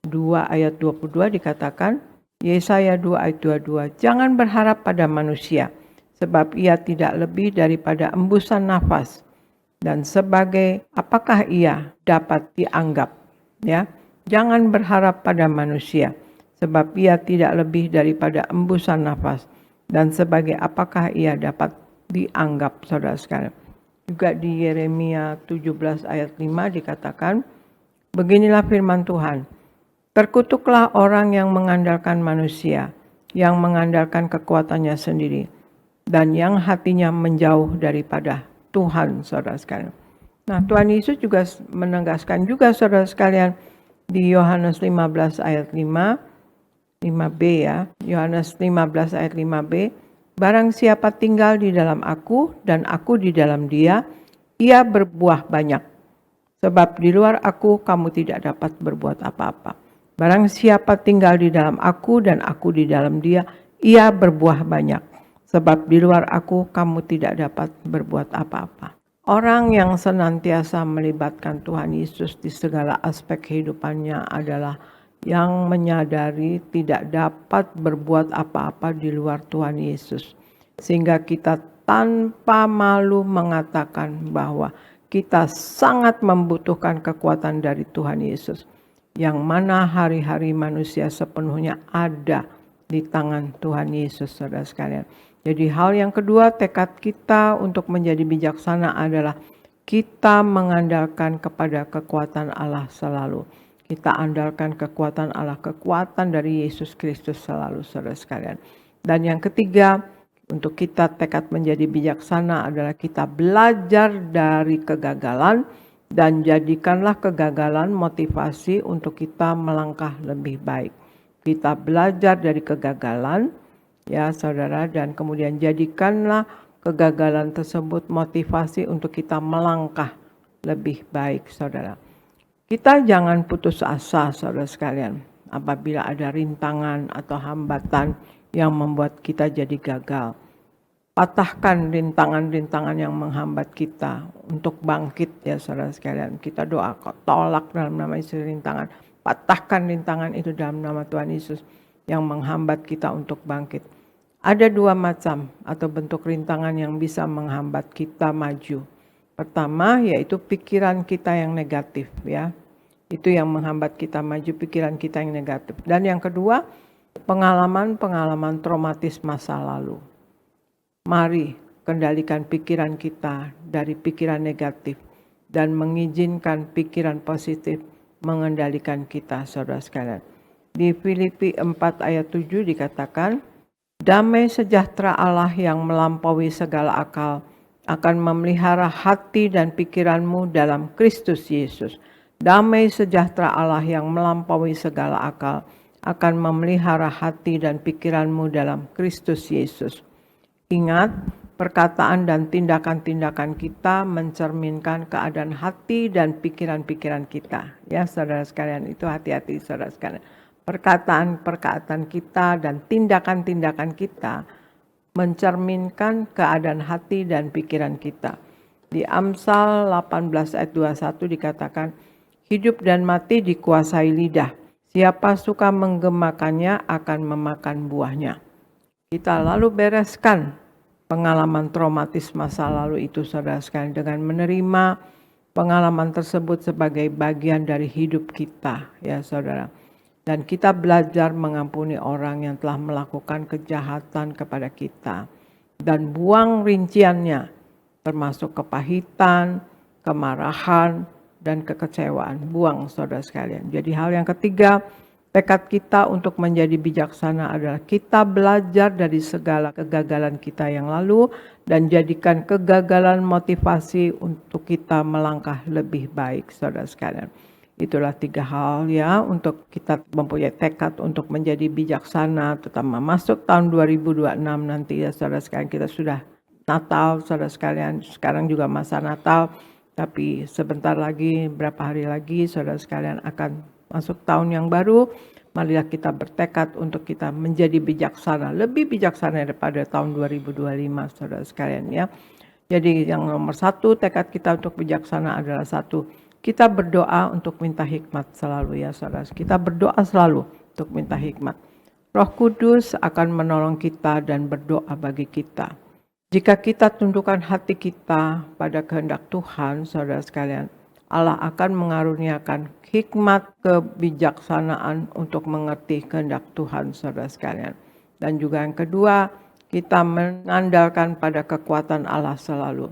2 ayat 22 dikatakan, Yesaya 2 ayat 22, jangan berharap pada manusia, sebab ia tidak lebih daripada embusan nafas, dan sebagai apakah ia dapat dianggap. Ya, jangan berharap pada manusia, sebab ia tidak lebih daripada embusan nafas, dan sebagai apakah ia dapat dianggap, saudara sekalian. Juga di Yeremia 17 ayat 5 dikatakan, beginilah firman Tuhan, terkutuklah orang yang mengandalkan manusia, yang mengandalkan kekuatannya sendiri, dan yang hatinya menjauh daripada Tuhan, saudara sekalian. Nah, Tuhan Yesus juga menegaskan juga, saudara sekalian, di Yohanes 15 ayat 5b ya, Yohanes 15 ayat 5b, barang siapa tinggal di dalam aku dan aku di dalam dia, ia berbuah banyak. Sebab di luar aku kamu tidak dapat berbuat apa-apa. Barang siapa tinggal di dalam aku dan aku di dalam dia, ia berbuah banyak. Sebab di luar aku kamu tidak dapat berbuat apa-apa. Orang yang senantiasa melibatkan Tuhan Yesus di segala aspek kehidupannya adalah yang menyadari tidak dapat berbuat apa-apa di luar Tuhan Yesus. Sehingga kita tanpa malu mengatakan bahwa kita sangat membutuhkan kekuatan dari Tuhan Yesus. Yang mana hari-hari manusia sepenuhnya ada di tangan Tuhan Yesus, saudara sekalian. Jadi hal yang kedua, tekad kita untuk menjadi bijaksana adalah kita mengandalkan kepada kekuatan Allah selalu. Kita andalkan kekuatan Allah, kekuatan dari Yesus Kristus selalu, saudara sekalian. Dan yang ketiga, untuk kita tekad menjadi bijaksana adalah kita belajar dari kegagalan dan jadikanlah kegagalan motivasi untuk kita melangkah lebih baik. Kita belajar dari kegagalan, ya saudara, dan kemudian jadikanlah kegagalan tersebut motivasi untuk kita melangkah lebih baik, saudara. Kita jangan putus asa, saudara sekalian, apabila ada rintangan atau hambatan yang membuat kita jadi gagal. Patahkan rintangan-rintangan yang menghambat kita untuk bangkit, ya saudara sekalian. Kita doa, tolak dalam nama Yesus rintangan. Patahkan rintangan itu dalam nama Tuhan Yesus yang menghambat kita untuk bangkit. Ada dua macam atau bentuk rintangan yang bisa menghambat kita maju. Pertama yaitu pikiran kita yang negatif, ya. Itu yang menghambat kita maju, pikiran kita yang negatif. Dan yang kedua, pengalaman-pengalaman traumatis masa lalu. Mari kendalikan pikiran kita dari pikiran negatif dan mengizinkan pikiran positif mengendalikan kita, saudara sekalian. Di Filipi 4 ayat 7 dikatakan, damai sejahtera Allah yang melampaui segala akal akan memelihara hati dan pikiranmu dalam Kristus Yesus. Damai sejahtera Allah yang melampaui segala akal akan memelihara hati dan pikiranmu dalam Kristus Yesus. Ingat, perkataan dan tindakan-tindakan kita mencerminkan keadaan hati dan pikiran-pikiran kita. Ya, saudara sekalian, itu hati-hati, saudara sekalian. Perkataan-perkataan kita dan tindakan-tindakan kita mencerminkan keadaan hati dan pikiran kita. Di Amsal 18 ayat 21 dikatakan, hidup dan mati dikuasai lidah. Siapa suka menggemakannya akan memakan buahnya. Kita lalu bereskan pengalaman traumatis masa lalu itu, saudara sekalian, dengan menerima pengalaman tersebut sebagai bagian dari hidup kita, ya saudara. Dan kita belajar mengampuni orang yang telah melakukan kejahatan kepada kita. Dan buang rinciannya, termasuk kepahitan, kemarahan, dan kekecewaan. Buang, saudara sekalian. Jadi hal yang ketiga, tekad kita untuk menjadi bijaksana adalah kita belajar dari segala kegagalan kita yang lalu dan jadikan kegagalan motivasi untuk kita melangkah lebih baik, saudara sekalian. Itulah 3 hal ya untuk kita mempunyai tekad untuk menjadi bijaksana, terutama masuk tahun 2026 nanti ya saudara sekalian. Kita sudah Natal, saudara sekalian, sekarang juga masa Natal, tapi sebentar lagi, berapa hari lagi saudara sekalian akan masuk tahun yang baru. Marilah kita bertekad untuk kita menjadi bijaksana, lebih bijaksana daripada tahun 2025, saudara sekalian ya. Jadi yang nomor 1, tekad kita untuk bijaksana adalah 1, kita berdoa untuk minta hikmat selalu ya saudara. Kita berdoa selalu untuk minta hikmat. Roh Kudus akan menolong kita dan berdoa bagi kita. Jika kita tundukkan hati kita pada kehendak Tuhan, saudara sekalian, Allah akan mengaruniakan hikmat kebijaksanaan untuk mengerti kehendak Tuhan, saudara sekalian. Dan juga yang kedua, kita mengandalkan pada kekuatan Allah selalu.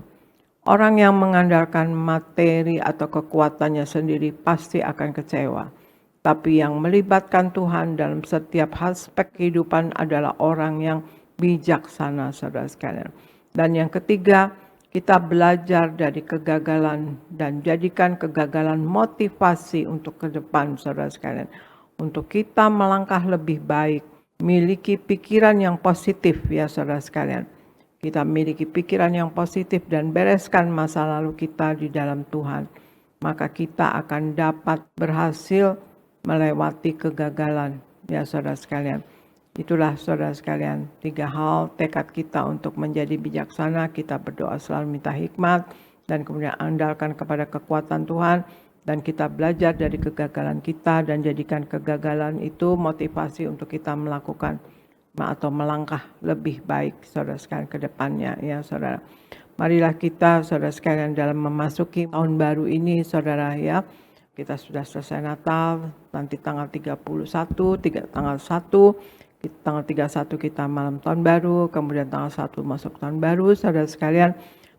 Orang yang mengandalkan materi atau kekuatannya sendiri pasti akan kecewa. Tapi yang melibatkan Tuhan dalam setiap aspek kehidupan adalah orang yang bijaksana, saudara sekalian. Dan yang ketiga, kita belajar dari kegagalan dan jadikan kegagalan motivasi untuk ke depan, saudara sekalian. Untuk kita melangkah lebih baik, miliki pikiran yang positif ya saudara sekalian. Kita miliki pikiran yang positif dan bereskan masa lalu kita di dalam Tuhan. Maka kita akan dapat berhasil melewati kegagalan ya saudara sekalian. Itulah saudara sekalian 3 hal tekad kita untuk menjadi bijaksana. Kita berdoa selalu minta hikmat dan kemudian andalkan kepada kekuatan Tuhan. Dan kita belajar dari kegagalan kita dan jadikan kegagalan itu motivasi untuk kita melakukan atau melangkah lebih baik saudara sekalian ke depannya ya saudara. Marilah kita saudara sekalian dalam memasuki tahun baru ini saudara ya. Kita sudah selesai Natal, nanti tanggal 31, tanggal 1, tanggal 31 kita malam tahun baru, kemudian tanggal 1 masuk tahun baru saudara sekalian.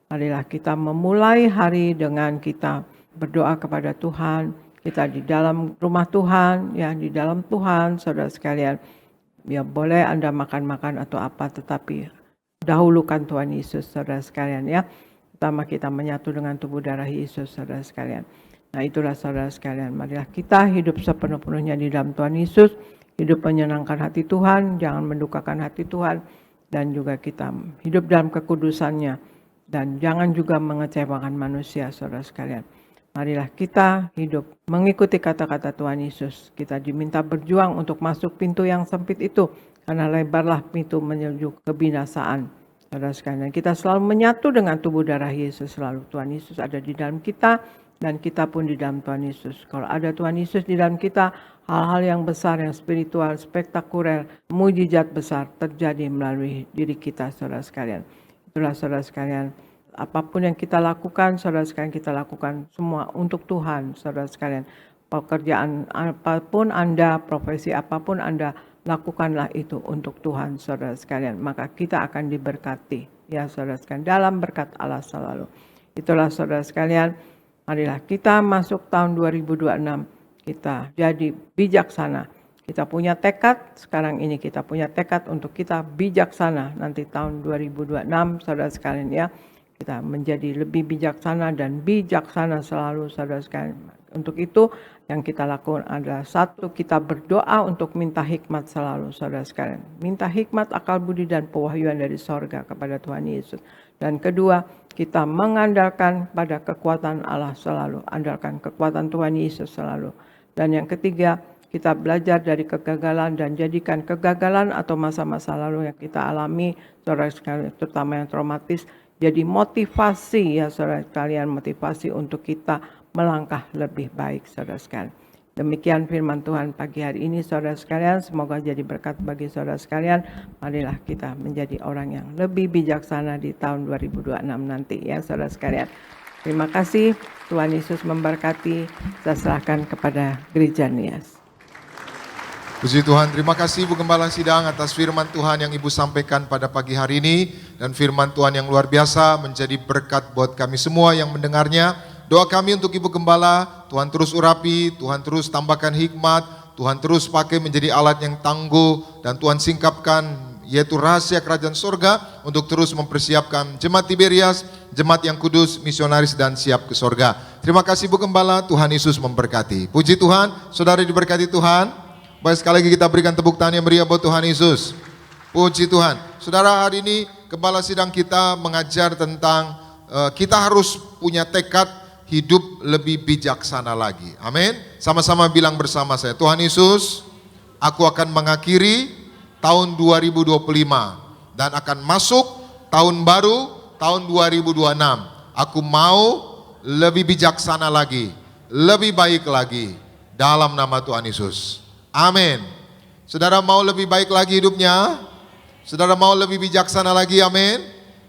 Marilah kita memulai hari dengan kita berdoa kepada Tuhan, kita di dalam rumah Tuhan, ya di dalam Tuhan, saudara sekalian. Ya boleh Anda makan-makan atau apa, tetapi dahulukan Tuhan Yesus, saudara sekalian ya. Pertama kita menyatu dengan tubuh darah Yesus, saudara sekalian. Nah itulah saudara sekalian, marilah kita hidup sepenuh-penuhnya di dalam Tuhan Yesus, hidup menyenangkan hati Tuhan, jangan mendukakan hati Tuhan, dan juga kita hidup dalam kekudusannya, dan jangan juga mengecewakan manusia, saudara sekalian. Marilah kita hidup mengikuti kata-kata Tuhan Yesus. Kita diminta berjuang untuk masuk pintu yang sempit itu. Karena lebarlah pintu menuju kebinasaan. Saudara sekalian, kita selalu menyatu dengan tubuh darah Yesus selalu. Tuhan Yesus ada di dalam kita dan kita pun di dalam Tuhan Yesus. Kalau ada Tuhan Yesus di dalam kita, hal-hal yang besar, yang spiritual, spektakuler, mujizat besar terjadi melalui diri kita, saudara sekalian. Itulah saudara sekalian. Apapun yang kita lakukan, saudara sekalian, kita lakukan semua untuk Tuhan, saudara sekalian. Pekerjaan apapun Anda, profesi apapun Anda, lakukanlah itu untuk Tuhan, saudara sekalian. Maka kita akan diberkati, ya saudara sekalian, dalam berkat Allah selalu. Itulah saudara sekalian, marilah kita masuk tahun 2026, kita jadi bijaksana. Kita punya tekad, sekarang ini kita punya tekad untuk kita bijaksana. Nanti tahun 2026, saudara sekalian ya. Kita menjadi lebih bijaksana dan bijaksana selalu saudara sekalian. Untuk itu yang kita lakukan adalah satu, kita berdoa untuk minta hikmat selalu saudara sekalian. Minta hikmat, akal budi dan pewahyuan dari sorga kepada Tuhan Yesus. Dan kedua, kita mengandalkan pada kekuatan Allah selalu. Andalkan kekuatan Tuhan Yesus selalu. Dan yang ketiga, kita belajar dari kegagalan dan jadikan kegagalan atau masa-masa lalu yang kita alami saudara sekalian, terutama yang traumatis, jadi motivasi ya saudara sekalian, motivasi untuk kita melangkah lebih baik saudara sekalian. Demikian firman Tuhan pagi hari ini saudara sekalian, semoga jadi berkat bagi saudara sekalian. Marilah kita menjadi orang yang lebih bijaksana di tahun 2026 nanti ya saudara sekalian. Terima kasih, Tuhan Yesus memberkati. Saya serahkan kepada Gereja Nias. Puji Tuhan, terima kasih Ibu Gembala Sidang atas firman Tuhan yang Ibu sampaikan pada pagi hari ini. Dan firman Tuhan yang luar biasa menjadi berkat buat kami semua yang mendengarnya. Doa kami untuk Ibu Gembala, Tuhan terus urapi, Tuhan terus tambahkan hikmat, Tuhan terus pakai menjadi alat yang tangguh, dan Tuhan singkapkan yaitu rahasia kerajaan sorga untuk terus mempersiapkan jemaat Tiberias, jemaat yang kudus, misionaris dan siap ke sorga. Terima kasih Ibu Gembala, Tuhan Yesus memberkati. Puji Tuhan, saudara diberkati Tuhan. Baik, sekali lagi kita berikan tepuk tangan yang meriah buat Tuhan Yesus. Puji Tuhan. Saudara, hari ini Gembala Sidang kita mengajar tentang kita harus punya tekad hidup lebih bijaksana lagi. Amin. Sama-sama bilang bersama saya, Tuhan Yesus, aku akan mengakhiri tahun 2025 dan akan masuk tahun baru tahun 2026. Aku mau lebih bijaksana lagi, lebih baik lagi dalam nama Tuhan Yesus. Amin. Saudara mau lebih baik lagi hidupnya? Saudara mau lebih bijaksana lagi? Amin.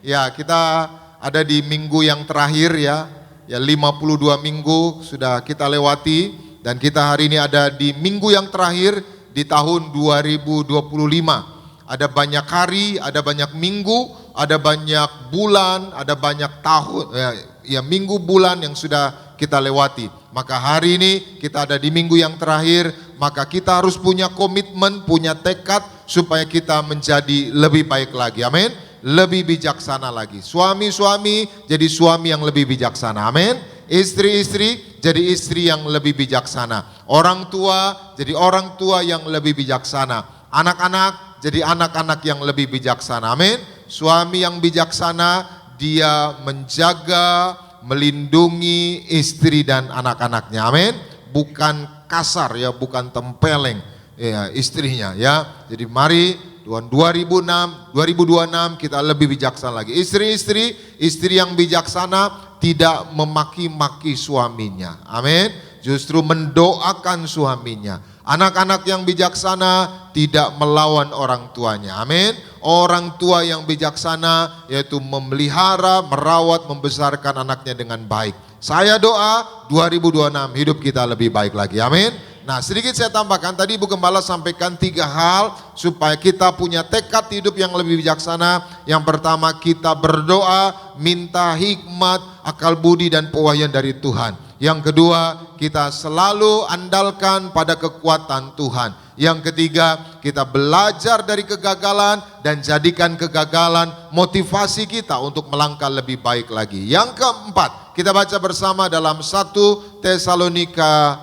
Ya, kita ada di minggu yang terakhir ya. Ya 52 minggu sudah kita lewati dan kita hari ini ada di minggu yang terakhir di tahun 2025. ada banyak hari, ada banyak minggu, ada banyak bulan, ada banyak tahun, ya minggu bulan yang sudah kita lewati. Maka hari ini kita ada di minggu yang terakhir, maka kita harus punya komitmen, punya tekad supaya kita menjadi lebih baik lagi. Amin. Lebih bijaksana lagi. Suami-suami jadi suami yang lebih bijaksana. Amin. Istri-istri jadi istri yang lebih bijaksana. Orang tua jadi orang tua yang lebih bijaksana. Anak-anak jadi anak-anak yang lebih bijaksana. Amin. Suami yang bijaksana, dia menjaga, melindungi istri dan anak-anaknya. Amin. Bukan kasar ya, bukan tempeleng ya istrinya ya. Jadi mari 2026 kita lebih bijaksana lagi. Istri yang bijaksana tidak memaki-maki suaminya. Amin. Justru mendoakan suaminya. Anak-anak yang bijaksana tidak melawan orang tuanya. Amin. Orang tua yang bijaksana yaitu memelihara, merawat, membesarkan anaknya dengan baik. Saya doa 2026 hidup kita lebih baik lagi. Amin. Nah, sedikit saya tambahkan, tadi Ibu Gembala sampaikan 3 hal supaya kita punya tekad hidup yang lebih bijaksana. Yang pertama, kita berdoa, minta hikmat, akal budi dan pewahyan dari Tuhan. Yang kedua, kita selalu andalkan pada kekuatan Tuhan. Yang ketiga, kita belajar dari kegagalan dan jadikan kegagalan motivasi kita untuk melangkah lebih baik lagi. Yang keempat, kita baca bersama dalam 1 Tesalonika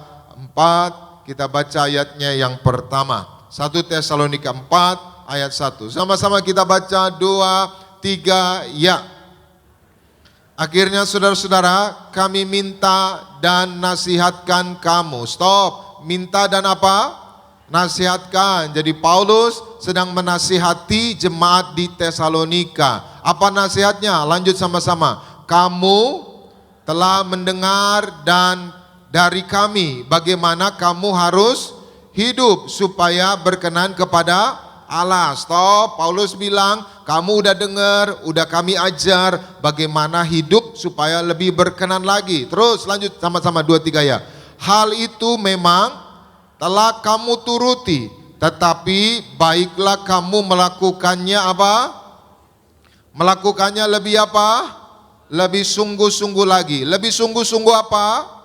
4. Kita baca ayatnya yang pertama. 1 Tesalonika 4 ayat 1. Sama-sama kita baca 2, 3, ya. Akhirnya saudara-saudara, kami minta dan nasihatkan kamu. Stop. Minta dan apa? Nasihatkan. Jadi Paulus sedang menasihati jemaat di Tesalonika. Apa nasihatnya? Lanjut sama-sama. Kamu telah mendengar dan dari kami bagaimana kamu harus hidup supaya berkenan kepada Allah. Stop. Paulus bilang, kamu udah dengar, udah kami ajar bagaimana hidup supaya lebih berkenan lagi. Terus lanjut sama-sama 2, 3 ya. Hal itu memang telah kamu turuti, tetapi baiklah kamu melakukannya apa? Melakukannya lebih apa? Lebih sungguh-sungguh lagi. Lebih sungguh-sungguh apa?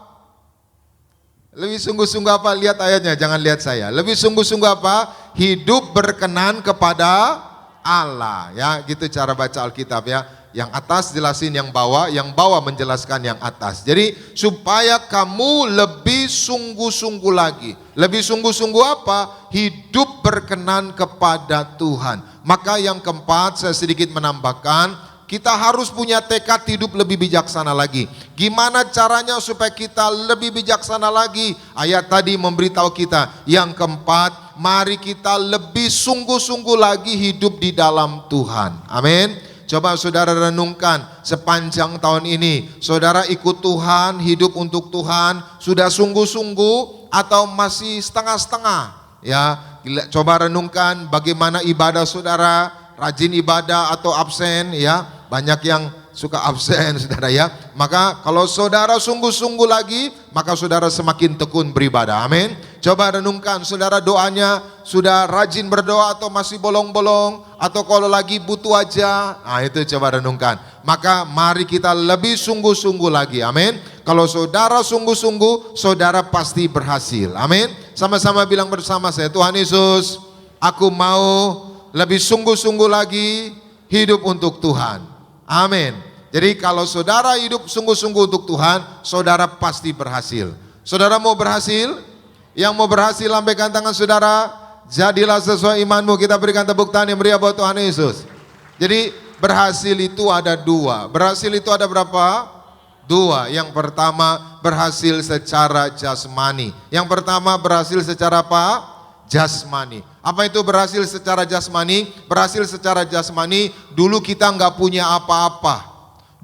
Lebih sungguh-sungguh apa? Lihat ayatnya, jangan lihat saya. Lebih sungguh-sungguh apa? Hidup berkenan kepada Allah. Ya, gitu cara baca Alkitab ya. Yang atas jelasin yang bawah menjelaskan yang atas. Jadi supaya kamu lebih sungguh-sungguh lagi. Lebih sungguh-sungguh apa? Hidup berkenan kepada Tuhan. Maka yang keempat saya sedikit menambahkan, kita harus punya tekad hidup lebih bijaksana lagi. Gimana caranya supaya kita lebih bijaksana lagi? Ayat tadi memberitahu kita. Yang keempat, mari kita lebih sungguh-sungguh lagi hidup di dalam Tuhan. Amin. Coba saudara renungkan sepanjang tahun ini. Saudara ikut Tuhan, hidup untuk Tuhan, sudah sungguh-sungguh atau masih setengah-setengah? Ya, coba renungkan bagaimana ibadah saudara, rajin ibadah atau absen ya. Banyak yang suka absen saudara ya. Maka kalau saudara sungguh-sungguh lagi, maka saudara semakin tekun beribadah. Amin. Coba renungkan saudara doanya sudah rajin berdoa atau masih bolong-bolong, atau kalau lagi butuh aja. Nah itu coba renungkan. Maka mari kita lebih sungguh-sungguh lagi. Amin. Kalau saudara sungguh-sungguh, saudara pasti berhasil. Amin. Sama-sama bilang bersama saya, Tuhan Yesus, aku mau lebih sungguh-sungguh lagi hidup untuk Tuhan. Amin. Jadi kalau saudara hidup sungguh-sungguh untuk Tuhan, saudara pasti berhasil. Saudara mau berhasil? Yang mau berhasil lambaikan tangan saudara. Jadilah sesuai imanmu. Kita berikan tepuk tangan yang meriah buat Tuhan Yesus. Jadi berhasil itu ada 2. Berhasil itu ada berapa? 2. Yang pertama berhasil secara jasmani. Yang pertama berhasil secara apa? Jasmani. Apa itu berhasil secara jasmani? Berhasil secara jasmani, dulu kita nggak punya apa-apa.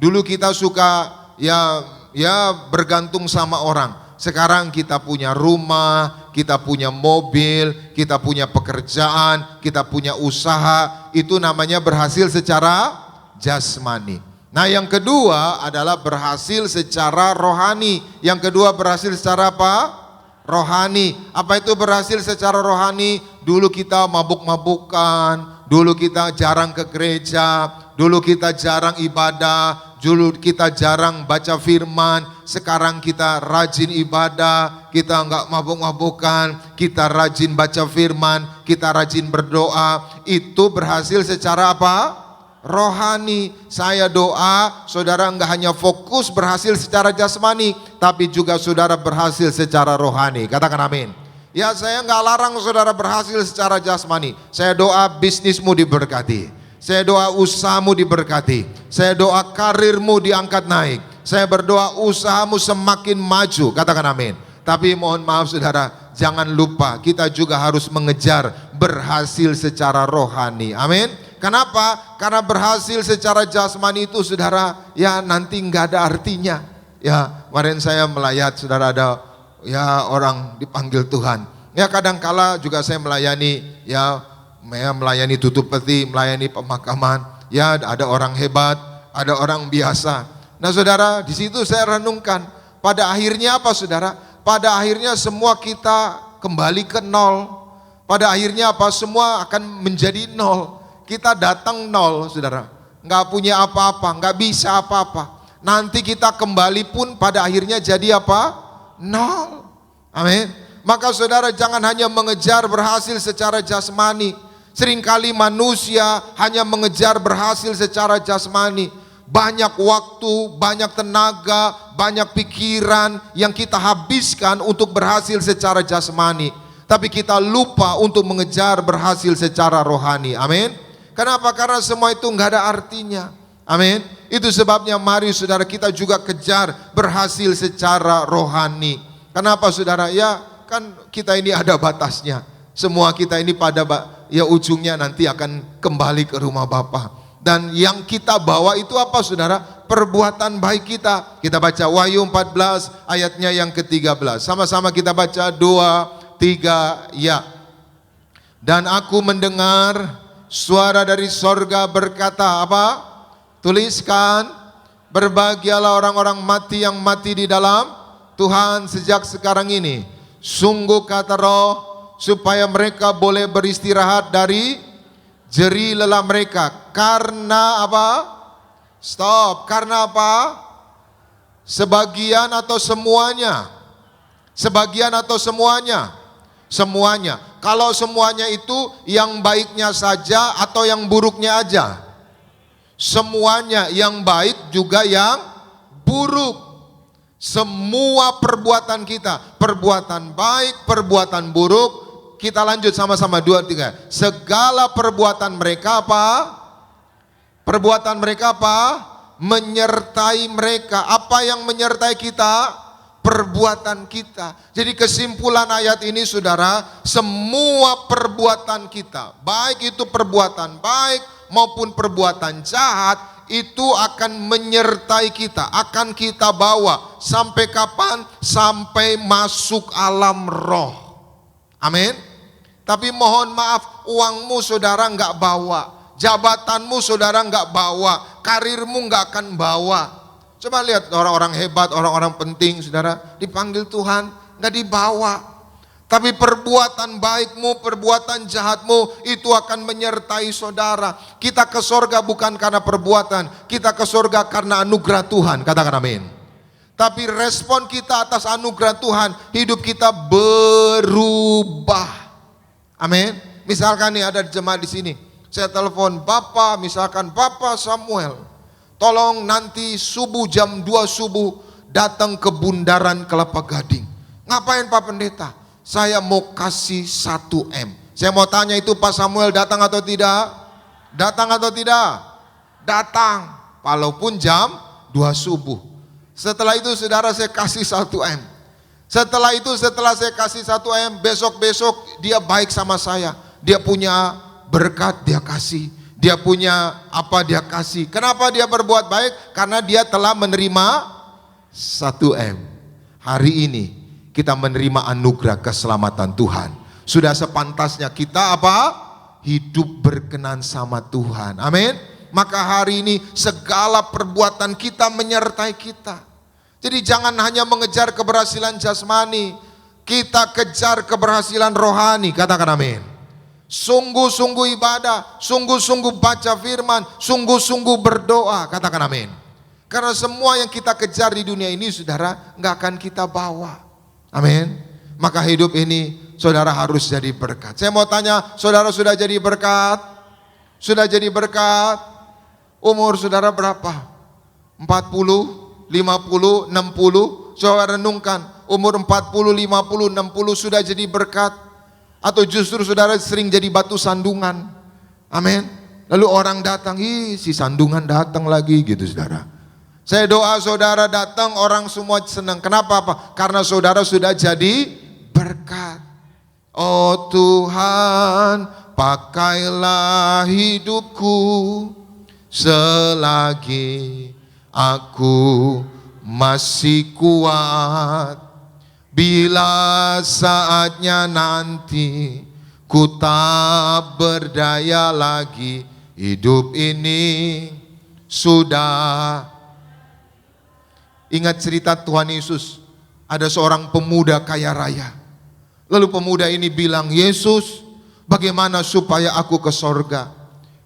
Dulu kita suka ya bergantung sama orang. Sekarang kita punya rumah, kita punya mobil, kita punya pekerjaan, kita punya usaha. Itu namanya berhasil secara jasmani. Nah yang kedua adalah berhasil secara rohani. Yang kedua berhasil secara apa? Rohani. Apa itu berhasil secara rohani? Dulu kita mabuk-mabukan, Dulu kita jarang ke gereja, dulu kita jarang ibadah, dulu kita jarang baca firman. Sekarang kita rajin ibadah, kita enggak mabuk-mabukan, kita rajin baca firman, kita rajin berdoa. Itu berhasil secara apa? Rohani. Saya doa, saudara enggak hanya fokus berhasil secara jasmani, tapi juga saudara berhasil secara rohani. Katakan amin. Ya, saya enggak larang saudara berhasil secara jasmani. Saya doa bisnismu diberkati. Saya doa usahamu diberkati. Saya doa karirmu diangkat naik. Saya berdoa usahamu semakin maju. Katakan amin. Tapi mohon maaf saudara, jangan lupa kita juga harus mengejar berhasil secara rohani. Amin. Kenapa? Karena berhasil secara jasmani itu saudara, ya nanti enggak ada artinya. Ya, kemarin saya melayat, saudara, ada ya orang dipanggil Tuhan. Ya kadangkala juga saya melayani, ya melayani tutup peti, melayani pemakaman. Ya ada orang hebat, ada orang biasa. Nah saudara, di situ saya renungkan, pada akhirnya apa saudara? Pada akhirnya semua kita kembali ke nol. Pada akhirnya apa? Semua akan menjadi nol. Kita datang nol saudara, nggak punya apa-apa, nggak bisa apa-apa. Nanti kita kembali pun pada akhirnya jadi apa? Nol. Amin. Maka saudara jangan hanya mengejar berhasil secara jasmani. Seringkali manusia hanya mengejar berhasil secara jasmani. Banyak waktu, banyak tenaga, banyak pikiran yang kita habiskan untuk berhasil secara jasmani. Tapi kita lupa untuk mengejar berhasil secara rohani. Amin. Kenapa? Karena semua itu nggak ada artinya. Amin. Itu sebabnya mari saudara kita juga kejar berhasil secara rohani. Kenapa saudara? Ya kan kita ini ada batasnya. Semua kita ini pada ya ujungnya nanti akan kembali ke rumah Bapa. Dan yang kita bawa itu apa saudara? Perbuatan baik kita. Kita baca Wahyu 14 ayatnya yang ke-13. Sama-sama kita baca 2, 3 ya. Dan aku mendengar suara dari sorga berkata apa? Tuliskan, berbahagialah orang-orang mati yang mati di dalam Tuhan sejak sekarang ini. Sungguh kata Roh, supaya mereka boleh beristirahat dari jerih lelah mereka. Karena apa? Stop. Karena apa? Sebagian atau semuanya? Sebagian atau semuanya? Semuanya. Kalau semuanya itu yang baiknya saja atau yang buruknya aja? Semuanya, yang baik juga yang buruk. Semua perbuatan kita, perbuatan baik, perbuatan buruk. Kita lanjut sama-sama 2, 3. Segala perbuatan mereka apa? Perbuatan mereka apa? Menyertai mereka. Apa yang menyertai kita? Perbuatan kita. Jadi kesimpulan ayat ini saudara, semua perbuatan kita, baik itu perbuatan baik maupun perbuatan jahat, itu akan menyertai kita, akan kita bawa. Sampai kapan? Sampai masuk alam roh. Amin. Tapi mohon maaf, uangmu saudara enggak bawa, jabatanmu saudara enggak bawa, karirmu enggak akan bawa. Coba lihat orang-orang hebat, orang-orang penting saudara, dipanggil Tuhan enggak dibawa. Tapi perbuatan baikmu, perbuatan jahatmu itu akan menyertai saudara. Kita ke sorga bukan karena perbuatan, kita ke sorga karena anugerah Tuhan. Katakan amin. Tapi respon kita atas anugerah Tuhan, hidup kita berubah. Amin. Misalkan nih ada jemaat di sini, saya telepon Bapak, misalkan Bapak Samuel, tolong nanti subuh jam 2 subuh datang ke Bundaran Kelapa Gading. Ngapain Pak Pendeta? Saya mau kasih 1M. Saya mau tanya, itu Pak Samuel datang atau tidak? Datang atau tidak? Datang. Walaupun jam 2 subuh. Setelah itu saudara saya kasih 1M. Setelah itu setelah saya kasih 1M, besok-besok dia baik sama saya. Dia punya berkat dia kasih. Dia punya apa dia kasih. Kenapa dia berbuat baik? Karena dia telah menerima 1M. Hari ini kita menerima anugerah keselamatan Tuhan. Sudah sepantasnya kita apa? Hidup berkenan sama Tuhan. Amin. Maka hari ini segala perbuatan kita menyertai kita. Jadi jangan hanya mengejar keberhasilan jasmani, kita kejar keberhasilan rohani. Katakan amin. Sungguh-sungguh ibadah, sungguh-sungguh baca firman, sungguh-sungguh berdoa. Katakan amin. Karena semua yang kita kejar di dunia ini, saudara, nggak akan kita bawa. Amin. Maka hidup ini saudara harus jadi berkat. Saya mau tanya, saudara sudah jadi berkat? Sudah jadi berkat? Umur saudara berapa? 40, 50, 60? Saudara renungkan, umur 40, 50, 60 sudah jadi berkat? Atau justru saudara sering jadi batu sandungan? Amin. Lalu orang datang, ih si sandungan datang lagi gitu saudara. Saya doa saudara datang, orang semua senang. Kenapa? Apa? Karena saudara sudah jadi berkat. Oh Tuhan, pakailah hidupku selagi aku masih kuat. Bila saatnya nanti ku tak berdaya lagi, hidup ini sudah. Ingat cerita Tuhan Yesus, ada seorang pemuda kaya raya. Lalu pemuda ini bilang, Yesus, bagaimana supaya aku ke sorga?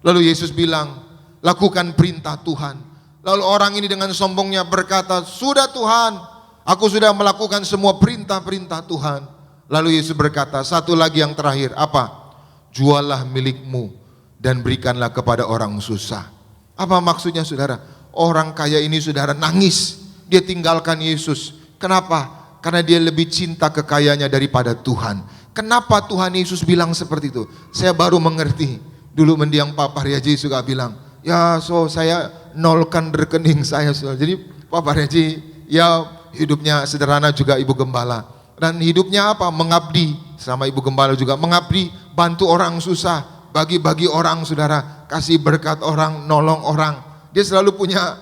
Lalu Yesus bilang, lakukan perintah Tuhan. Lalu orang ini dengan sombongnya berkata, sudah Tuhan, aku sudah melakukan semua perintah-perintah Tuhan. Lalu Yesus berkata, satu lagi yang terakhir, apa? Juallah milikmu dan berikanlah kepada orang susah. Apa maksudnya saudara? Orang kaya ini saudara nangis, dia tinggalkan Yesus. Kenapa? Karena dia lebih cinta kekayaannya daripada Tuhan. Kenapa Tuhan Yesus bilang seperti itu? Saya baru mengerti. Dulu mendiang Pak Paryaji juga bilang, ya saya nolkan rekening saya. Jadi Pak Paryaji ya hidupnya sederhana juga Ibu Gembala. Dan hidupnya apa? Mengabdi. Sama Ibu Gembala juga mengabdi, bantu orang susah, bagi-bagi orang saudara, kasih berkat orang, nolong orang. Dia selalu punya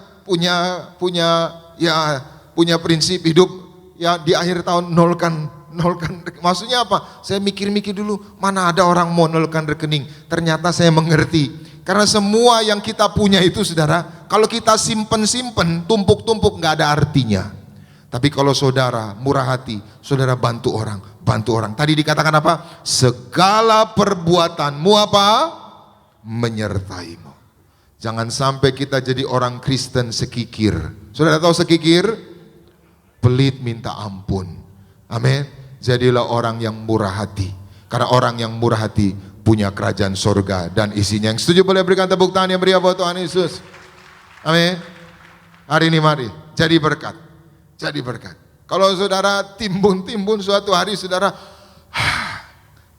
prinsip hidup ya di akhir tahun nolkan. Maksudnya apa? Saya mikir-mikir dulu, mana ada orang mau nolkan rekening. Ternyata saya mengerti. Karena semua yang kita punya itu saudara, kalau kita simpen, tumpuk-tumpuk nggak ada artinya. Tapi kalau saudara murah hati, saudara bantu orang. Tadi dikatakan apa? Segala perbuatanmu apa? Menyertaimu. Jangan sampai kita jadi orang Kristen sekikir. Saudara tahu sekikir? Pelit minta ampun. Amin. Jadilah orang yang murah hati. Karena orang yang murah hati punya kerajaan sorga dan isinya. Yang setuju boleh berikan tepuk tangan yang meriah buat Tuhan Yesus. Amin. Hari ini mari jadi berkat. Jadi berkat. Kalau saudara timbun suatu hari saudara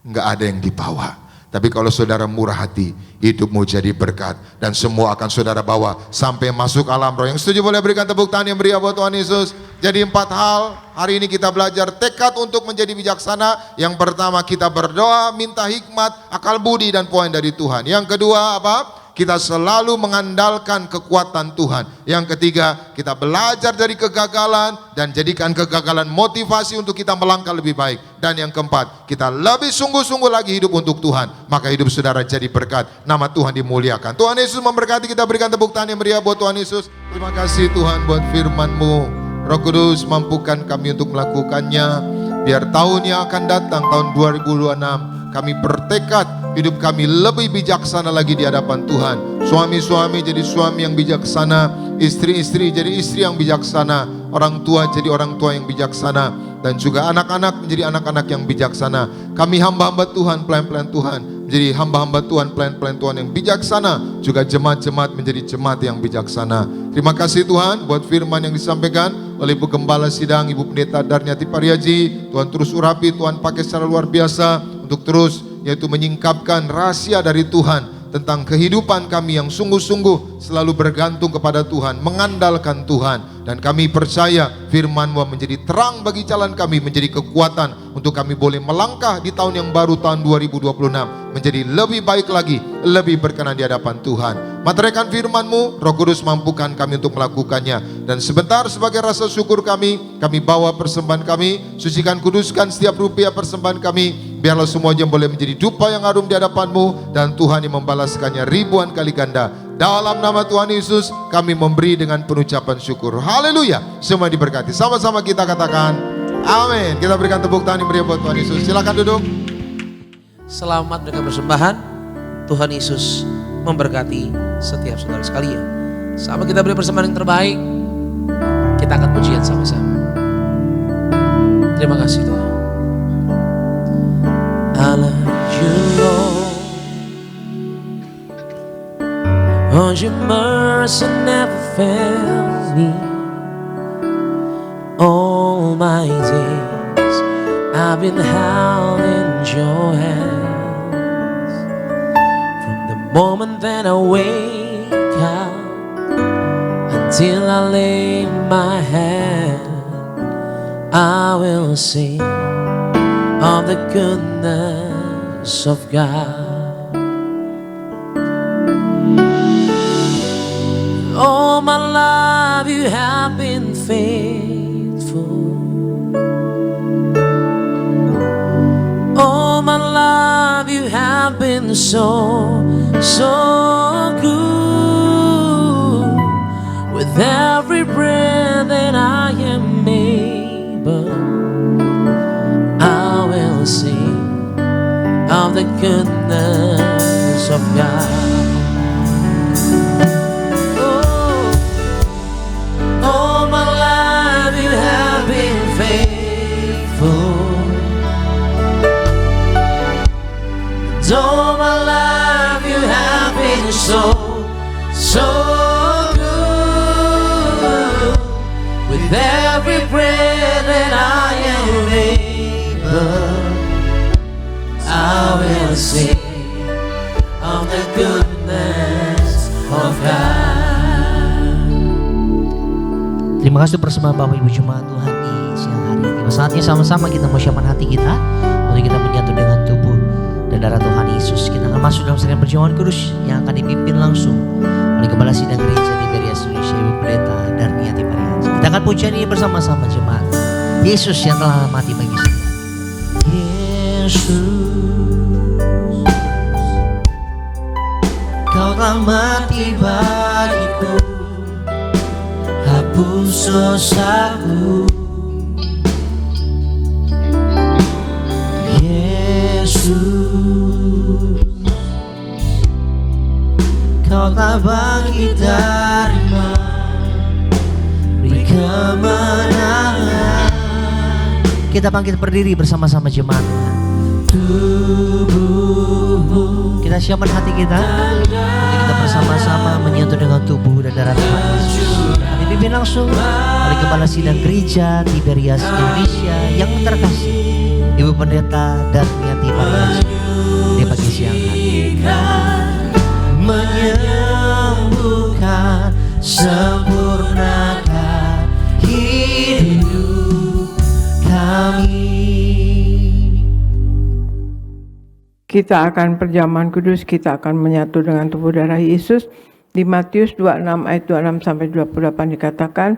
nggak ada yang dibawa. Tapi kalau saudara murah hati, hidupmu jadi berkat dan semua akan saudara bawa sampai masuk alam roh. Yang setuju boleh berikan tepuk tangan yang meriah buat Tuhan Yesus. Jadi 4 hal hari ini kita belajar tekad untuk menjadi bijaksana. Yang pertama kita berdoa, minta hikmat, akal budi dan poin dari Tuhan. Yang kedua apa? Kita selalu mengandalkan kekuatan Tuhan. Yang ketiga, kita belajar dari kegagalan dan jadikan kegagalan motivasi untuk kita melangkah lebih baik. Dan yang keempat, kita lebih sungguh-sungguh lagi hidup untuk Tuhan. Maka hidup saudara jadi berkat, nama Tuhan dimuliakan. Tuhan Yesus memberkati, kita berikan tepuk tangan yang meriah buat Tuhan Yesus. Terima kasih Tuhan buat firman-Mu. Roh Kudus mampukan kami untuk melakukannya. Biar tahun yang akan datang, tahun 2026, kami bertekad hidup kami lebih bijaksana lagi di hadapan Tuhan. Suami-suami jadi suami yang bijaksana, istri-istri jadi istri yang bijaksana, orang tua jadi orang tua yang bijaksana, dan juga anak-anak menjadi anak-anak yang bijaksana. Kami hamba-hamba Tuhan, pelayan-pelayan Tuhan menjadi hamba-hamba Tuhan, pelayan-pelayan Tuhan yang bijaksana, juga jemaat-jemaat menjadi jemaat yang bijaksana. Terima kasih Tuhan buat firman yang disampaikan oleh Ibu Gembala Sidang, Ibu Pendeta Darniati Paryaji. Tuhan terus urapi, Tuhan pakai secara luar biasa untuk terus yaitu menyingkapkan rahasia dari Tuhan tentang kehidupan kami yang sungguh-sungguh selalu bergantung kepada Tuhan, mengandalkan Tuhan. Dan kami percaya firman-Mu menjadi terang bagi jalan kami, menjadi kekuatan untuk kami boleh melangkah di tahun yang baru, tahun 2026, menjadi lebih baik lagi, lebih berkenan di hadapan Tuhan. Materaikan firman-Mu, Roh Kudus mampukan kami untuk melakukannya. Dan sebentar sebagai rasa syukur kami bawa persembahan kami, sucikan, kuduskan setiap rupiah persembahan kami. Biarlah semuanya boleh menjadi dupa yang harum di hadapan-Mu, dan Tuhan yang membalaskannya ribuan kali ganda. Dalam nama Tuhan Yesus kami memberi dengan penucapan syukur. Haleluya. Semua diberkati. Sama-sama kita katakan amin. Kita berikan tepuk tangan yang meriah buat Tuhan Yesus. Silakan duduk. selamat dengan persembahan. Tuhan Yesus memberkati setiap saudara sekalian. Sama kita beri persembahan yang terbaik, kita akan pujian sama-sama. Terima kasih Tuhan. I love you Lord, oh your mercy never fails me. All my days I've been held in your hands. From the moment that I wake up until I lay my head, I will sing of the goodness of God. All my life you have been faithful. All my life you have been so good. With every breath that I am able, I will sing of the goodness of God. Oh, all my life you have been faithful. And all my life you have been so good. With every breath that I am able, I will sing of the goodness of God. Terima kasih persembahan Bapak Ibu Jemaat Tuhan di siang hari ini. Tiba saatnya sama-sama kita mau siapkan hati kita untuk kita menyatu dengan tubuh dan darah Tuhan Yesus. Kita akan masuk dalam sidang perjamuan kudus yang akan dipimpin langsung oleh Kepala Sidang Gereja Tiberias Indonesia, Ibu Pendeta Darniati Pariansyah. Kita akan pujian ini bersama-sama jemaat. Yesus yang telah mati bagi kita. Yesus, Kau telah mati bagiku, hapus dosaku. Yesus, Kau telah bangkit dari beri kemenangan. Kita bangkit berdiri bersama-sama jemaat Tuhan. Tubuhmu, kita siapkan hati kita untuk kita bersama-sama menyatu dengan tubuh dan darah Tuhan Yesus. Kami pimpin langsung oleh Kepala Sidang Gereja Tiberias Indonesia yang terkasih, Ibu Pendeta Darniati Pariansyah, di pagi siang hari. Menyembuhkan, sempurnakan hidup kami. Kita akan perjamuan kudus, kita akan menyatu dengan tubuh darah Yesus. Di Matius 26 ayat 26 sampai 28 dikatakan,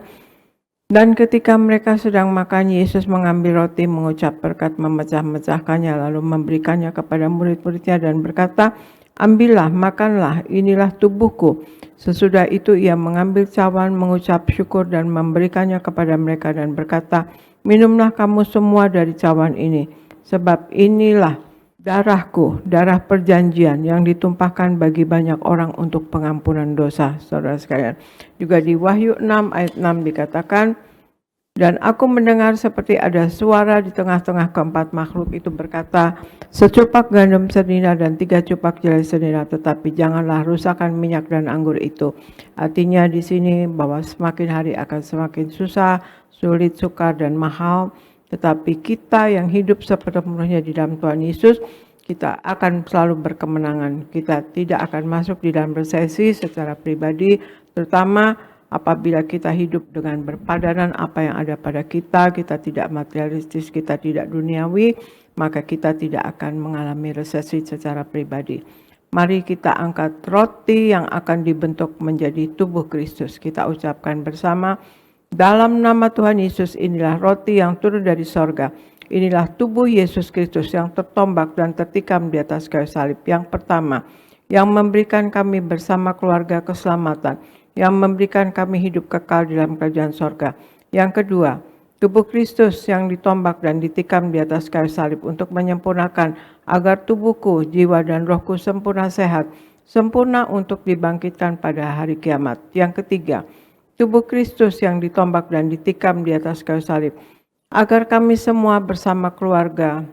dan ketika mereka sedang makan, Yesus mengambil roti, mengucap berkat, memecah-mecahkannya, lalu memberikannya kepada murid-muridnya dan berkata, ambillah, makanlah, inilah tubuhku. Sesudah itu ia mengambil cawan, mengucap syukur dan memberikannya kepada mereka dan berkata, minumlah kamu semua dari cawan ini, sebab inilah darahku, darah perjanjian yang ditumpahkan bagi banyak orang untuk pengampunan dosa. Saudara sekalian, juga di Wahyu 6 ayat 6 dikatakan, dan aku mendengar seperti ada suara di tengah-tengah keempat makhluk itu berkata, secupak gandum senina dan 3 cupak jelai senina, tetapi janganlah rusakkan minyak dan anggur itu. Artinya di sini bahwa semakin hari akan semakin susah, sulit, sukar dan mahal. Tetapi kita yang hidup sepenuhnya di dalam Tuhan Yesus, kita akan selalu berkemenangan. Kita tidak akan masuk di dalam resesi secara pribadi, terutama apabila kita hidup dengan berpadanan apa yang ada pada kita tidak materialistis, kita tidak duniawi, maka kita tidak akan mengalami resesi secara pribadi. Mari kita angkat roti yang akan dibentuk menjadi tubuh Kristus. Kita ucapkan bersama, dalam nama Tuhan Yesus, inilah roti yang turun dari sorga. Inilah tubuh Yesus Kristus yang tertombak dan tertikam di atas kayu salib. Yang pertama, yang memberikan kami bersama keluarga keselamatan, yang memberikan kami hidup kekal di dalam kerajaan sorga. Yang kedua, Tubuh Kristus yang ditombak dan ditikam di atas kayu salib untuk menyempurnakan agar tubuhku, jiwa dan rohku sempurna sehat, sempurna untuk dibangkitkan pada hari kiamat. Yang ketiga, tubuh Kristus yang ditombak dan ditikam di atas kayu salib, agar kami semua bersama keluarga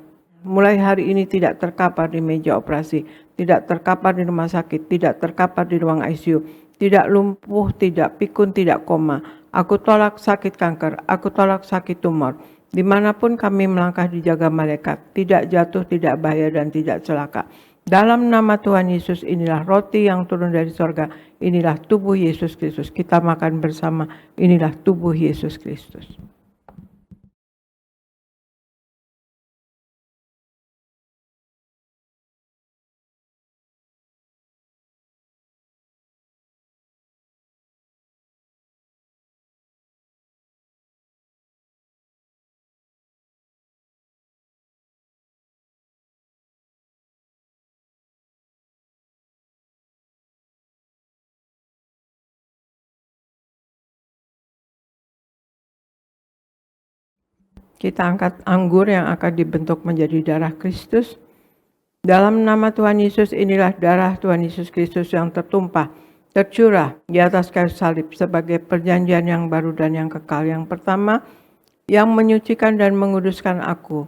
mulai hari ini tidak terkapar di meja operasi, tidak terkapar di rumah sakit, tidak terkapar di ruang ICU, tidak lumpuh, tidak pikun, tidak koma. Aku tolak sakit kanker, aku tolak sakit tumor. Dimanapun kami melangkah dijaga malaikat, tidak jatuh, tidak bahaya, dan tidak celaka. Dalam nama Tuhan Yesus, inilah roti yang turun dari sorga, inilah tubuh Yesus Kristus. Kita makan bersama, inilah tubuh Yesus Kristus. Kita angkat anggur yang akan dibentuk menjadi darah Kristus. Dalam nama Tuhan Yesus, inilah darah Tuhan Yesus Kristus yang tertumpah, tercurah di atas kayu salib sebagai perjanjian yang baru dan yang kekal. Yang pertama, yang menyucikan dan menguduskan aku.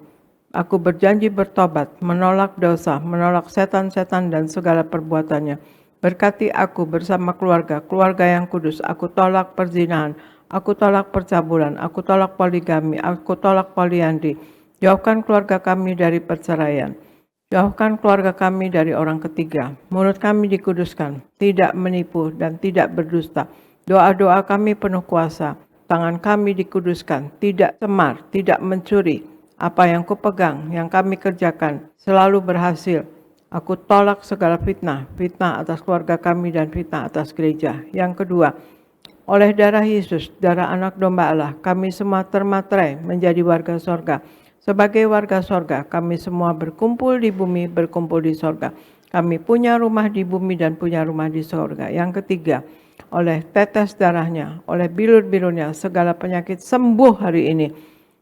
Aku berjanji bertobat, menolak dosa, menolak setan-setan dan segala perbuatannya. Berkati aku bersama keluarga, keluarga yang kudus. Aku tolak perzinahan, aku tolak percabulan, aku tolak poligami, aku tolak poliandri. Jauhkan keluarga kami dari perceraian. Jauhkan keluarga kami dari orang ketiga. Mulut kami dikuduskan, tidak menipu dan tidak berdusta. Doa-doa kami penuh kuasa. Tangan kami dikuduskan, tidak cemar, tidak mencuri. Apa yang kupegang, yang kami kerjakan, selalu berhasil. Aku tolak segala fitnah, fitnah atas keluarga kami dan fitnah atas gereja. Yang kedua, oleh darah Yesus, darah anak domba Allah, kami semua termaterai menjadi warga sorga. Sebagai warga sorga, kami semua berkumpul di bumi, berkumpul di sorga. Kami punya rumah di bumi dan punya rumah di sorga. Yang ketiga, oleh tetes darahnya, oleh bilur-bilurnya, segala penyakit sembuh hari ini.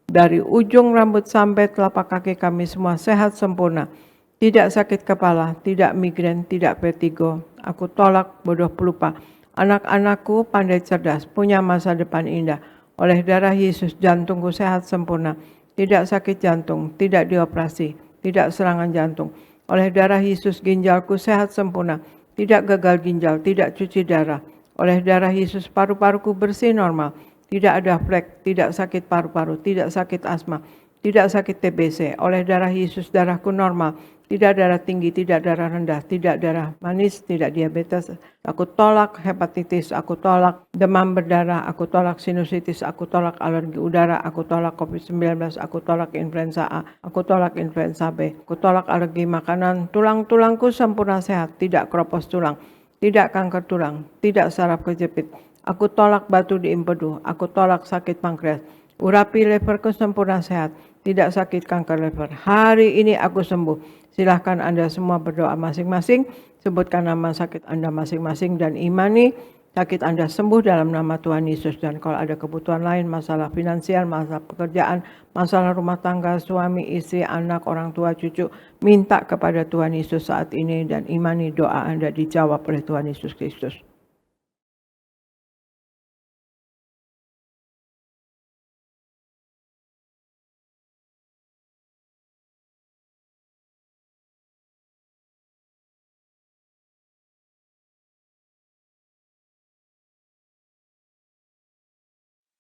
Dari ujung rambut sampai telapak kaki kami semua sehat sempurna. Tidak sakit kepala, tidak migrain, tidak vertigo. Aku tolak bodoh pelupa. Anak-anakku pandai cerdas, punya masa depan indah. Oleh darah Yesus, jantungku sehat sempurna. Tidak sakit jantung, tidak dioperasi, tidak serangan jantung. Oleh darah Yesus, ginjalku sehat sempurna. Tidak gagal ginjal, tidak cuci darah. Oleh darah Yesus, paru-paruku bersih normal. Tidak ada flek, tidak sakit paru-paru, tidak sakit asma, tidak sakit TBC. Oleh darah Yesus, darahku normal. Tidak darah tinggi, tidak darah rendah, tidak darah manis, tidak diabetes. Aku tolak hepatitis, aku tolak demam berdarah, aku tolak sinusitis, aku tolak alergi udara, aku tolak COVID-19, aku tolak influenza A, aku tolak influenza B, aku tolak alergi makanan. Tulang-tulangku sempurna sehat, tidak keropos tulang, tidak kanker tulang, tidak saraf kejepit. Aku tolak batu di empedu, aku tolak sakit pankreas. Urapi leverku sempurna sehat, tidak sakit kanker lever. Hari ini aku sembuh. Silahkan Anda semua berdoa masing-masing, sebutkan nama sakit Anda masing-masing dan imani sakit Anda sembuh dalam nama Tuhan Yesus. Dan kalau ada kebutuhan lain, masalah finansial, masalah pekerjaan, masalah rumah tangga, suami, istri, anak, orang tua, cucu, minta kepada Tuhan Yesus saat ini dan imani doa Anda dijawab oleh Tuhan Yesus Kristus.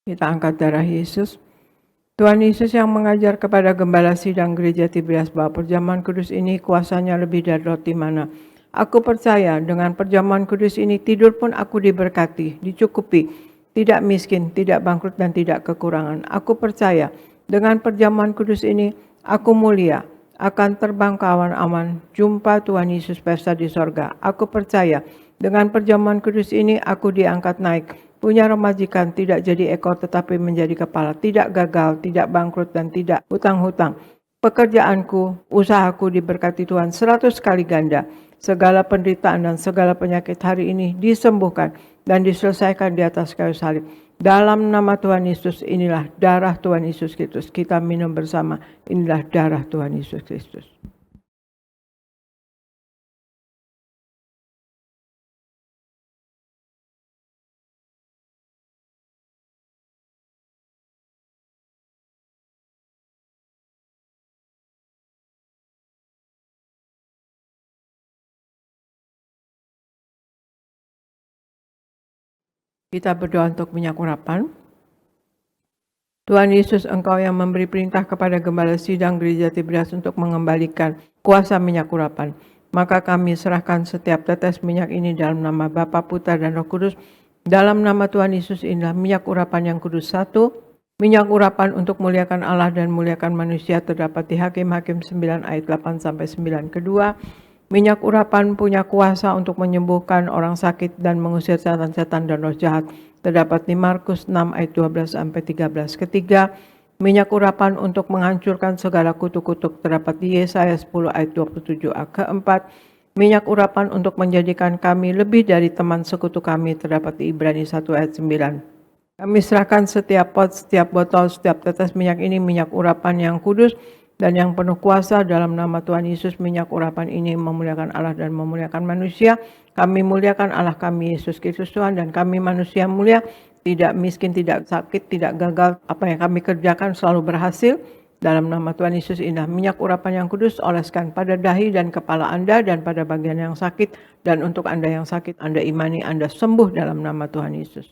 Kita angkat darah Yesus. Tuhan Yesus yang mengajar kepada gembala sidang gereja Tiberias bahwa perjamuan kudus ini kuasanya lebih dari roti mana. Aku percaya dengan perjamuan kudus ini tidur pun aku diberkati, dicukupi, tidak miskin, tidak bangkrut dan tidak kekurangan. Aku percaya dengan perjamuan kudus ini aku mulia, akan terbang ke awan-awan, jumpa Tuhan Yesus pesta di sorga. Aku percaya dengan perjamuan kudus ini aku diangkat naik. Punya remajikan, tidak jadi ekor tetapi menjadi kepala, tidak gagal, tidak bangkrut dan tidak hutang-hutang. Pekerjaanku, usahaku diberkati Tuhan 100 kali ganda. Segala penderitaan dan segala penyakit hari ini disembuhkan dan diselesaikan di atas kayu salib. Dalam nama Tuhan Yesus, inilah darah Tuhan Yesus Kristus. Kita minum bersama, inilah darah Tuhan Yesus Kristus. Kita berdoa untuk minyak urapan. Tuhan Yesus, Engkau yang memberi perintah kepada Gembala Sidang Gereja Tiberias untuk mengembalikan kuasa minyak urapan. Maka kami serahkan setiap tetes minyak ini dalam nama Bapa, Putra, dan Roh Kudus. Dalam nama Tuhan Yesus, inilah minyak urapan yang kudus. 1. Minyak urapan untuk muliakan Allah dan muliakan manusia terdapat di Hakim-Hakim 9 ayat 8-9. Kedua, minyak urapan punya kuasa untuk menyembuhkan orang sakit dan mengusir setan-setan dan roh jahat. Terdapat di Markus 6 ayat 12-13. Ketiga, minyak urapan untuk menghancurkan segala kutuk-kutuk. Terdapat di Yesaya 10 ayat 27. Keempat, minyak urapan untuk menjadikan kami lebih dari teman sekutu kami. Terdapat di Ibrani 1 ayat 9. Kami serahkan setiap pot, setiap botol, setiap tetes minyak ini minyak urapan yang kudus dan yang penuh kuasa dalam nama Tuhan Yesus. Minyak urapan ini memuliakan Allah dan memuliakan manusia. Kami muliakan Allah kami Yesus Kristus Tuhan, dan kami manusia mulia, tidak miskin, tidak sakit, tidak gagal. Apa yang kami kerjakan selalu berhasil. Dalam nama Tuhan Yesus, indah minyak urapan yang kudus oleskan pada dahi dan kepala Anda dan pada bagian yang sakit. Dan untuk Anda yang sakit, Anda imani, Anda sembuh dalam nama Tuhan Yesus.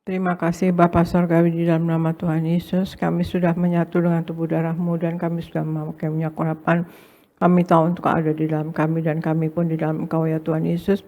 Terima kasih Bapa Surgawi, di dalam nama Tuhan Yesus, kami sudah menyatu dengan tubuh darah-Mu dan kami sudah memakai minyak urapan. Kami tahu untuk ada di dalam kami dan kami pun di dalam Engkau ya Tuhan Yesus.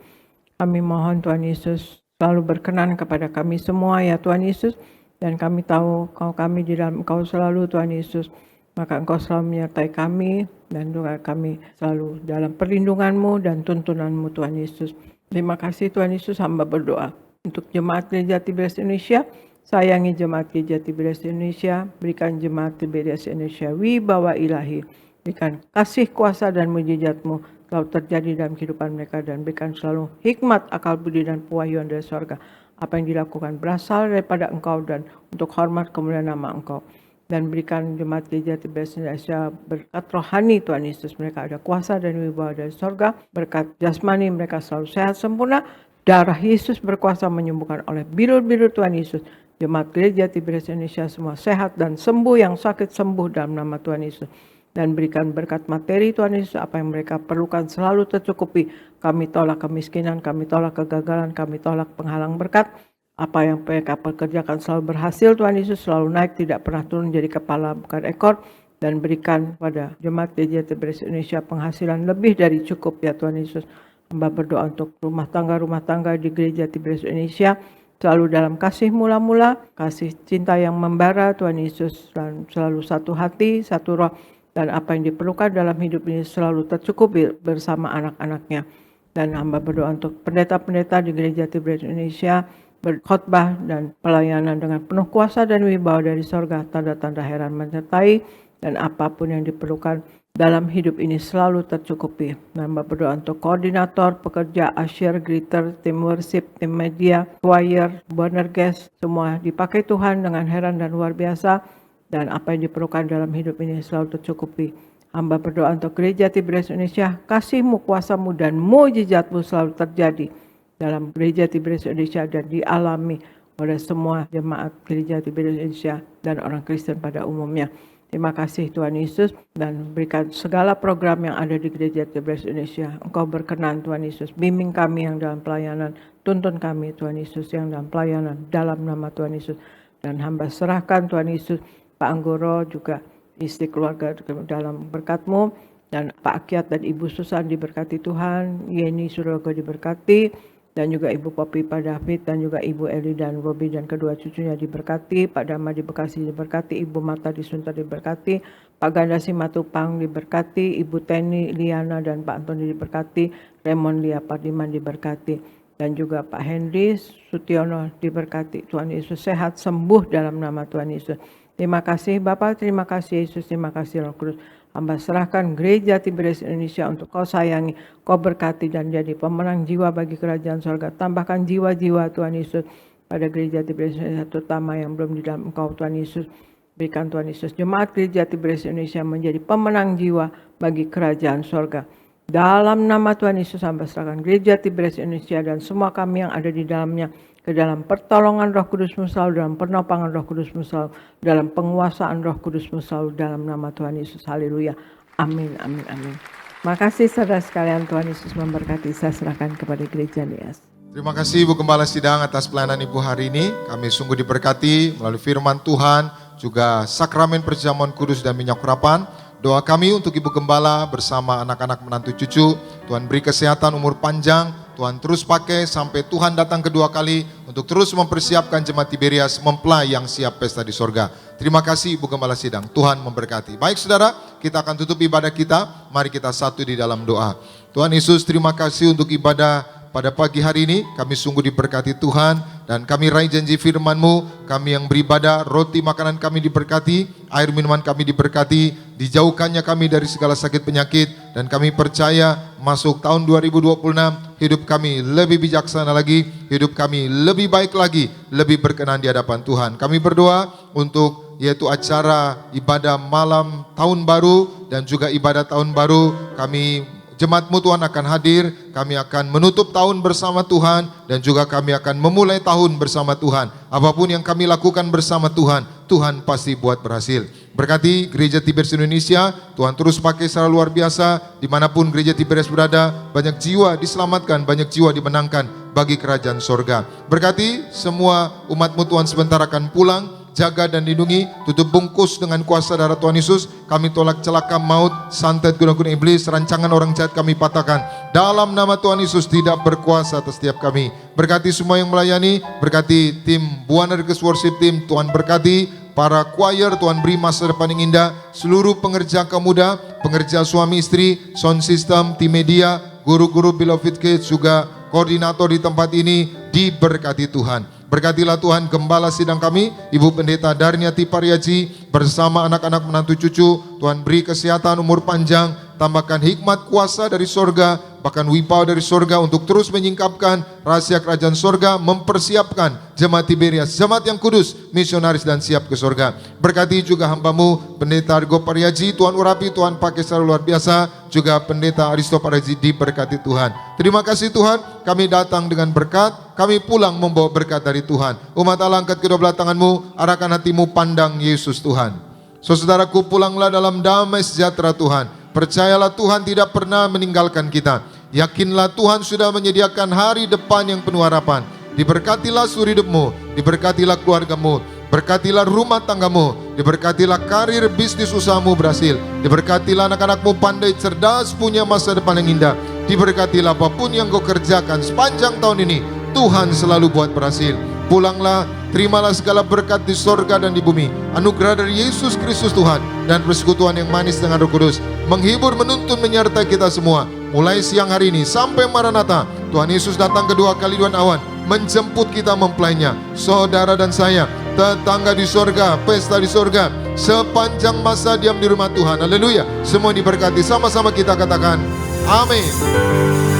Kami mohon Tuhan Yesus selalu berkenan kepada kami semua ya Tuhan Yesus. Dan kami tahu kalau kami di dalam Engkau selalu Tuhan Yesus. Maka Engkau selalu menyertai kami dan juga kami selalu dalam perlindungan-Mu dan tuntunan-Mu Tuhan Yesus. Terima kasih Tuhan Yesus, hamba berdoa untuk Jemaat Gereja Tiberias Indonesia. Sayangi Jemaat Gereja Tiberias Indonesia, berikan Jemaat Tiberias Indonesia wibawa ilahi, berikan kasih kuasa dan mujizat-Mu selalu terjadi dalam kehidupan mereka, dan berikan selalu hikmat, akal budi dan pewahyuan dari sorga. Apa yang dilakukan berasal daripada Engkau dan untuk hormat kemuliaan nama Engkau. Dan berikan Jemaat Gereja Tiberias Indonesia berkat rohani Tuhan Yesus, mereka ada kuasa dan wibawa dari sorga. Berkat jasmani mereka selalu sehat sempurna. Darah Yesus berkuasa menyembuhkan oleh bilur-bilur Tuhan Yesus. Jemaat Gereja Tiberias Indonesia semua sehat dan sembuh, yang sakit sembuh dalam nama Tuhan Yesus. Dan berikan berkat materi Tuhan Yesus, apa yang mereka perlukan selalu tercukupi. Kami tolak kemiskinan, kami tolak kegagalan, kami tolak penghalang berkat. Apa yang mereka pekerjakan selalu berhasil Tuhan Yesus, selalu naik, tidak pernah turun, jadi kepala bukan ekor. Dan berikan pada Jemaat Gereja Tiberias Indonesia penghasilan lebih dari cukup ya Tuhan Yesus. Hamba berdoa untuk rumah tangga di Gereja Tiberias Indonesia selalu dalam kasih mula-mula, kasih cinta yang membara Tuhan Yesus, dan selalu satu hati, satu roh, dan apa yang diperlukan dalam hidup ini selalu tercukupi bersama anak-anaknya. Dan hamba berdoa untuk pendeta-pendeta di Gereja Tiberias Indonesia, berkhotbah dan pelayanan dengan penuh kuasa dan wibawa dari sorga, tanda-tanda heran menyertai, dan apapun yang diperlukan dalam hidup ini selalu tercukupi. Hamba berdoa untuk koordinator, pekerja, usher, greeter, tim worship, tim media, choir, burner guest, semua dipakai Tuhan dengan heran dan luar biasa, dan apa yang diperlukan dalam hidup ini selalu tercukupi. Hamba berdoa untuk Gereja Tiberias Indonesia, kasih-Mu, kuasa-Mu, dan mujizat-Mu selalu terjadi dalam Gereja Tiberias Indonesia dan dialami oleh semua jemaat Gereja Tiberias Indonesia dan orang Kristen pada umumnya. Terima kasih Tuhan Yesus, dan berikan segala program yang ada di Gereja Tiberias Indonesia. Engkau berkenan Tuhan Yesus, bimbing kami yang dalam pelayanan, tuntun kami Tuhan Yesus yang dalam pelayanan, dalam nama Tuhan Yesus. Dan hamba serahkan Tuhan Yesus, Pak Anggoro juga istri keluarga dalam berkat-Mu, dan Pak Akyat dan Ibu Susan diberkati Tuhan, Yeni Surogo diberkati, dan juga Ibu Popi, Pak David, dan juga Ibu Eli dan Robi dan kedua cucunya diberkati, Pak Dama di Bekasi diberkati, Ibu Marta di Sunter diberkati, Pak Ganda Simatupang diberkati, Ibu Teni Liana dan Pak Antoni diberkati, Raymond Lia Pardiman diberkati, dan juga Pak Henry Sutiono diberkati. Tuhan Yesus sehat, sembuh dalam nama Tuhan Yesus. Terima kasih Bapak, terima kasih Yesus, terima kasih Roh Kudus. Hamba serahkan Gereja Tiberias Indonesia untuk Kau sayangi, Kau berkati dan jadi pemenang jiwa bagi kerajaan sorga. Tambahkan jiwa-jiwa Tuhan Yesus pada Gereja Tiberias Indonesia, terutama yang belum di dalam Engkau Tuhan Yesus. Berikan Tuhan Yesus jemaat Gereja Tiberias Indonesia menjadi pemenang jiwa bagi kerajaan sorga. Dalam nama Tuhan Yesus hamba serahkan Gereja Tiberias Indonesia dan semua kami yang ada di dalamnya ke dalam pertolongan Roh Kudus-Mu selalu, dalam penopangan Roh Kudus-Mu selalu, dalam penguasaan Roh Kudus-Mu selalu, dalam nama Tuhan Yesus. Haleluya. Amin, amin, amin. Makasih saudara sekalian, Tuhan Yesus memberkati. Saya serahkan kepada Gereja Nias. Terima kasih Ibu Gembala Sidang atas pelayanan Ibu hari ini. Kami sungguh diberkati melalui firman Tuhan, juga sakramen perjamuan kudus dan minyak urapan. Doa kami untuk Ibu Gembala bersama anak-anak menantu cucu. Tuhan beri kesehatan, umur panjang. Tuhan terus pakai sampai Tuhan datang kedua kali untuk terus mempersiapkan jemaat Tiberias mempelai yang siap pesta di sorga. Terima kasih Ibu Gembala Sidang. Tuhan memberkati. Baik saudara, kita akan tutup ibadah kita. Mari kita satu di dalam doa. Tuhan Yesus, terima kasih untuk ibadah pada pagi hari ini. Kami sungguh diberkati Tuhan dan kami raih janji firman-Mu. Kami yang beribadah, roti makanan kami diberkati, air minuman kami diberkati, dijauhkannya kami dari segala sakit penyakit, dan kami percaya masuk tahun 2026 hidup kami lebih bijaksana lagi, hidup kami lebih baik lagi, lebih berkenan di hadapan Tuhan. Kami berdoa untuk yaitu acara ibadah malam tahun baru dan juga ibadah tahun baru. Kami jemaat-Mu Tuhan akan hadir, kami akan menutup tahun bersama Tuhan dan juga kami akan memulai tahun bersama Tuhan. Apapun yang kami lakukan bersama Tuhan, Tuhan pasti buat berhasil. Berkati Gereja Tiberias Indonesia, Tuhan terus pakai secara luar biasa. Dimanapun Gereja Tiberias berada, banyak jiwa diselamatkan, banyak jiwa dimenangkan bagi kerajaan sorga. Berkati semua umat-Mu Tuhan sebentar akan pulang. Jaga dan lindungi, tutup bungkus dengan kuasa darah Tuhan Yesus. Kami tolak celaka maut, santet guna-guna iblis, rancangan orang jahat kami patahkan. Dalam nama Tuhan Yesus tidak berkuasa atas setiap kami. Berkati semua yang melayani, berkati tim Buana Request Worship Team, Tuhan berkati para choir, Tuhan beri masa depan yang indah. Seluruh pengerja kaum muda, pengerja suami istri, sound system, tim media, guru-guru Beloved Kids, juga koordinator di tempat ini, diberkati Tuhan. Berkatilah Tuhan Gembala Sidang kami, Ibu Pendeta Darniati Pariaji bersama anak-anak menantu cucu. Tuhan beri kesehatan, umur panjang, tambahkan hikmat kuasa dari sorga, bahkan wibawa dari sorga untuk terus menyingkapkan rahasia kerajaan sorga, mempersiapkan jemaat Tiberias, jemaat yang kudus, misionaris dan siap ke sorga. Berkati juga hamba-Mu Pendeta Argo Pariaji, Tuhan urapi, Tuhan pakai secara luar biasa. Juga Pendeta Aristo Pariaji diberkati Tuhan. Terima kasih Tuhan, kami datang dengan berkat, kami pulang membawa berkat dari Tuhan. Umat Allah, angkat kedua belah tangan-Mu, arahkan hatimu pandang Yesus Tuhan. Saudaraku, pulanglah dalam damai sejahtera Tuhan. Percayalah Tuhan tidak pernah meninggalkan kita. Yakinlah Tuhan sudah menyediakan hari depan yang penuh harapan. Diberkatilah seluruh hidupmu, diberkatilah keluargamu, berkatilah rumah tanggamu, diberkatilah karir bisnis usahamu berhasil, diberkatilah anak-anakmu pandai cerdas punya masa depan yang indah, diberkatilah apapun yang kau kerjakan sepanjang tahun ini, Tuhan selalu buat berhasil. Pulanglah, terimalah segala berkat di sorga dan di bumi, anugerah dari Yesus Kristus Tuhan, dan persekutuan yang manis dengan Roh Kudus, menghibur, menuntun, menyertai kita semua, mulai siang hari ini sampai Maranatha. Tuhan Yesus datang kedua kali dengan awan, menjemput kita mempelainya. Saudara dan saya, tetangga di sorga, pesta di sorga, sepanjang masa diam di rumah Tuhan. Haleluya. Semua diberkati, sama-sama kita katakan amin.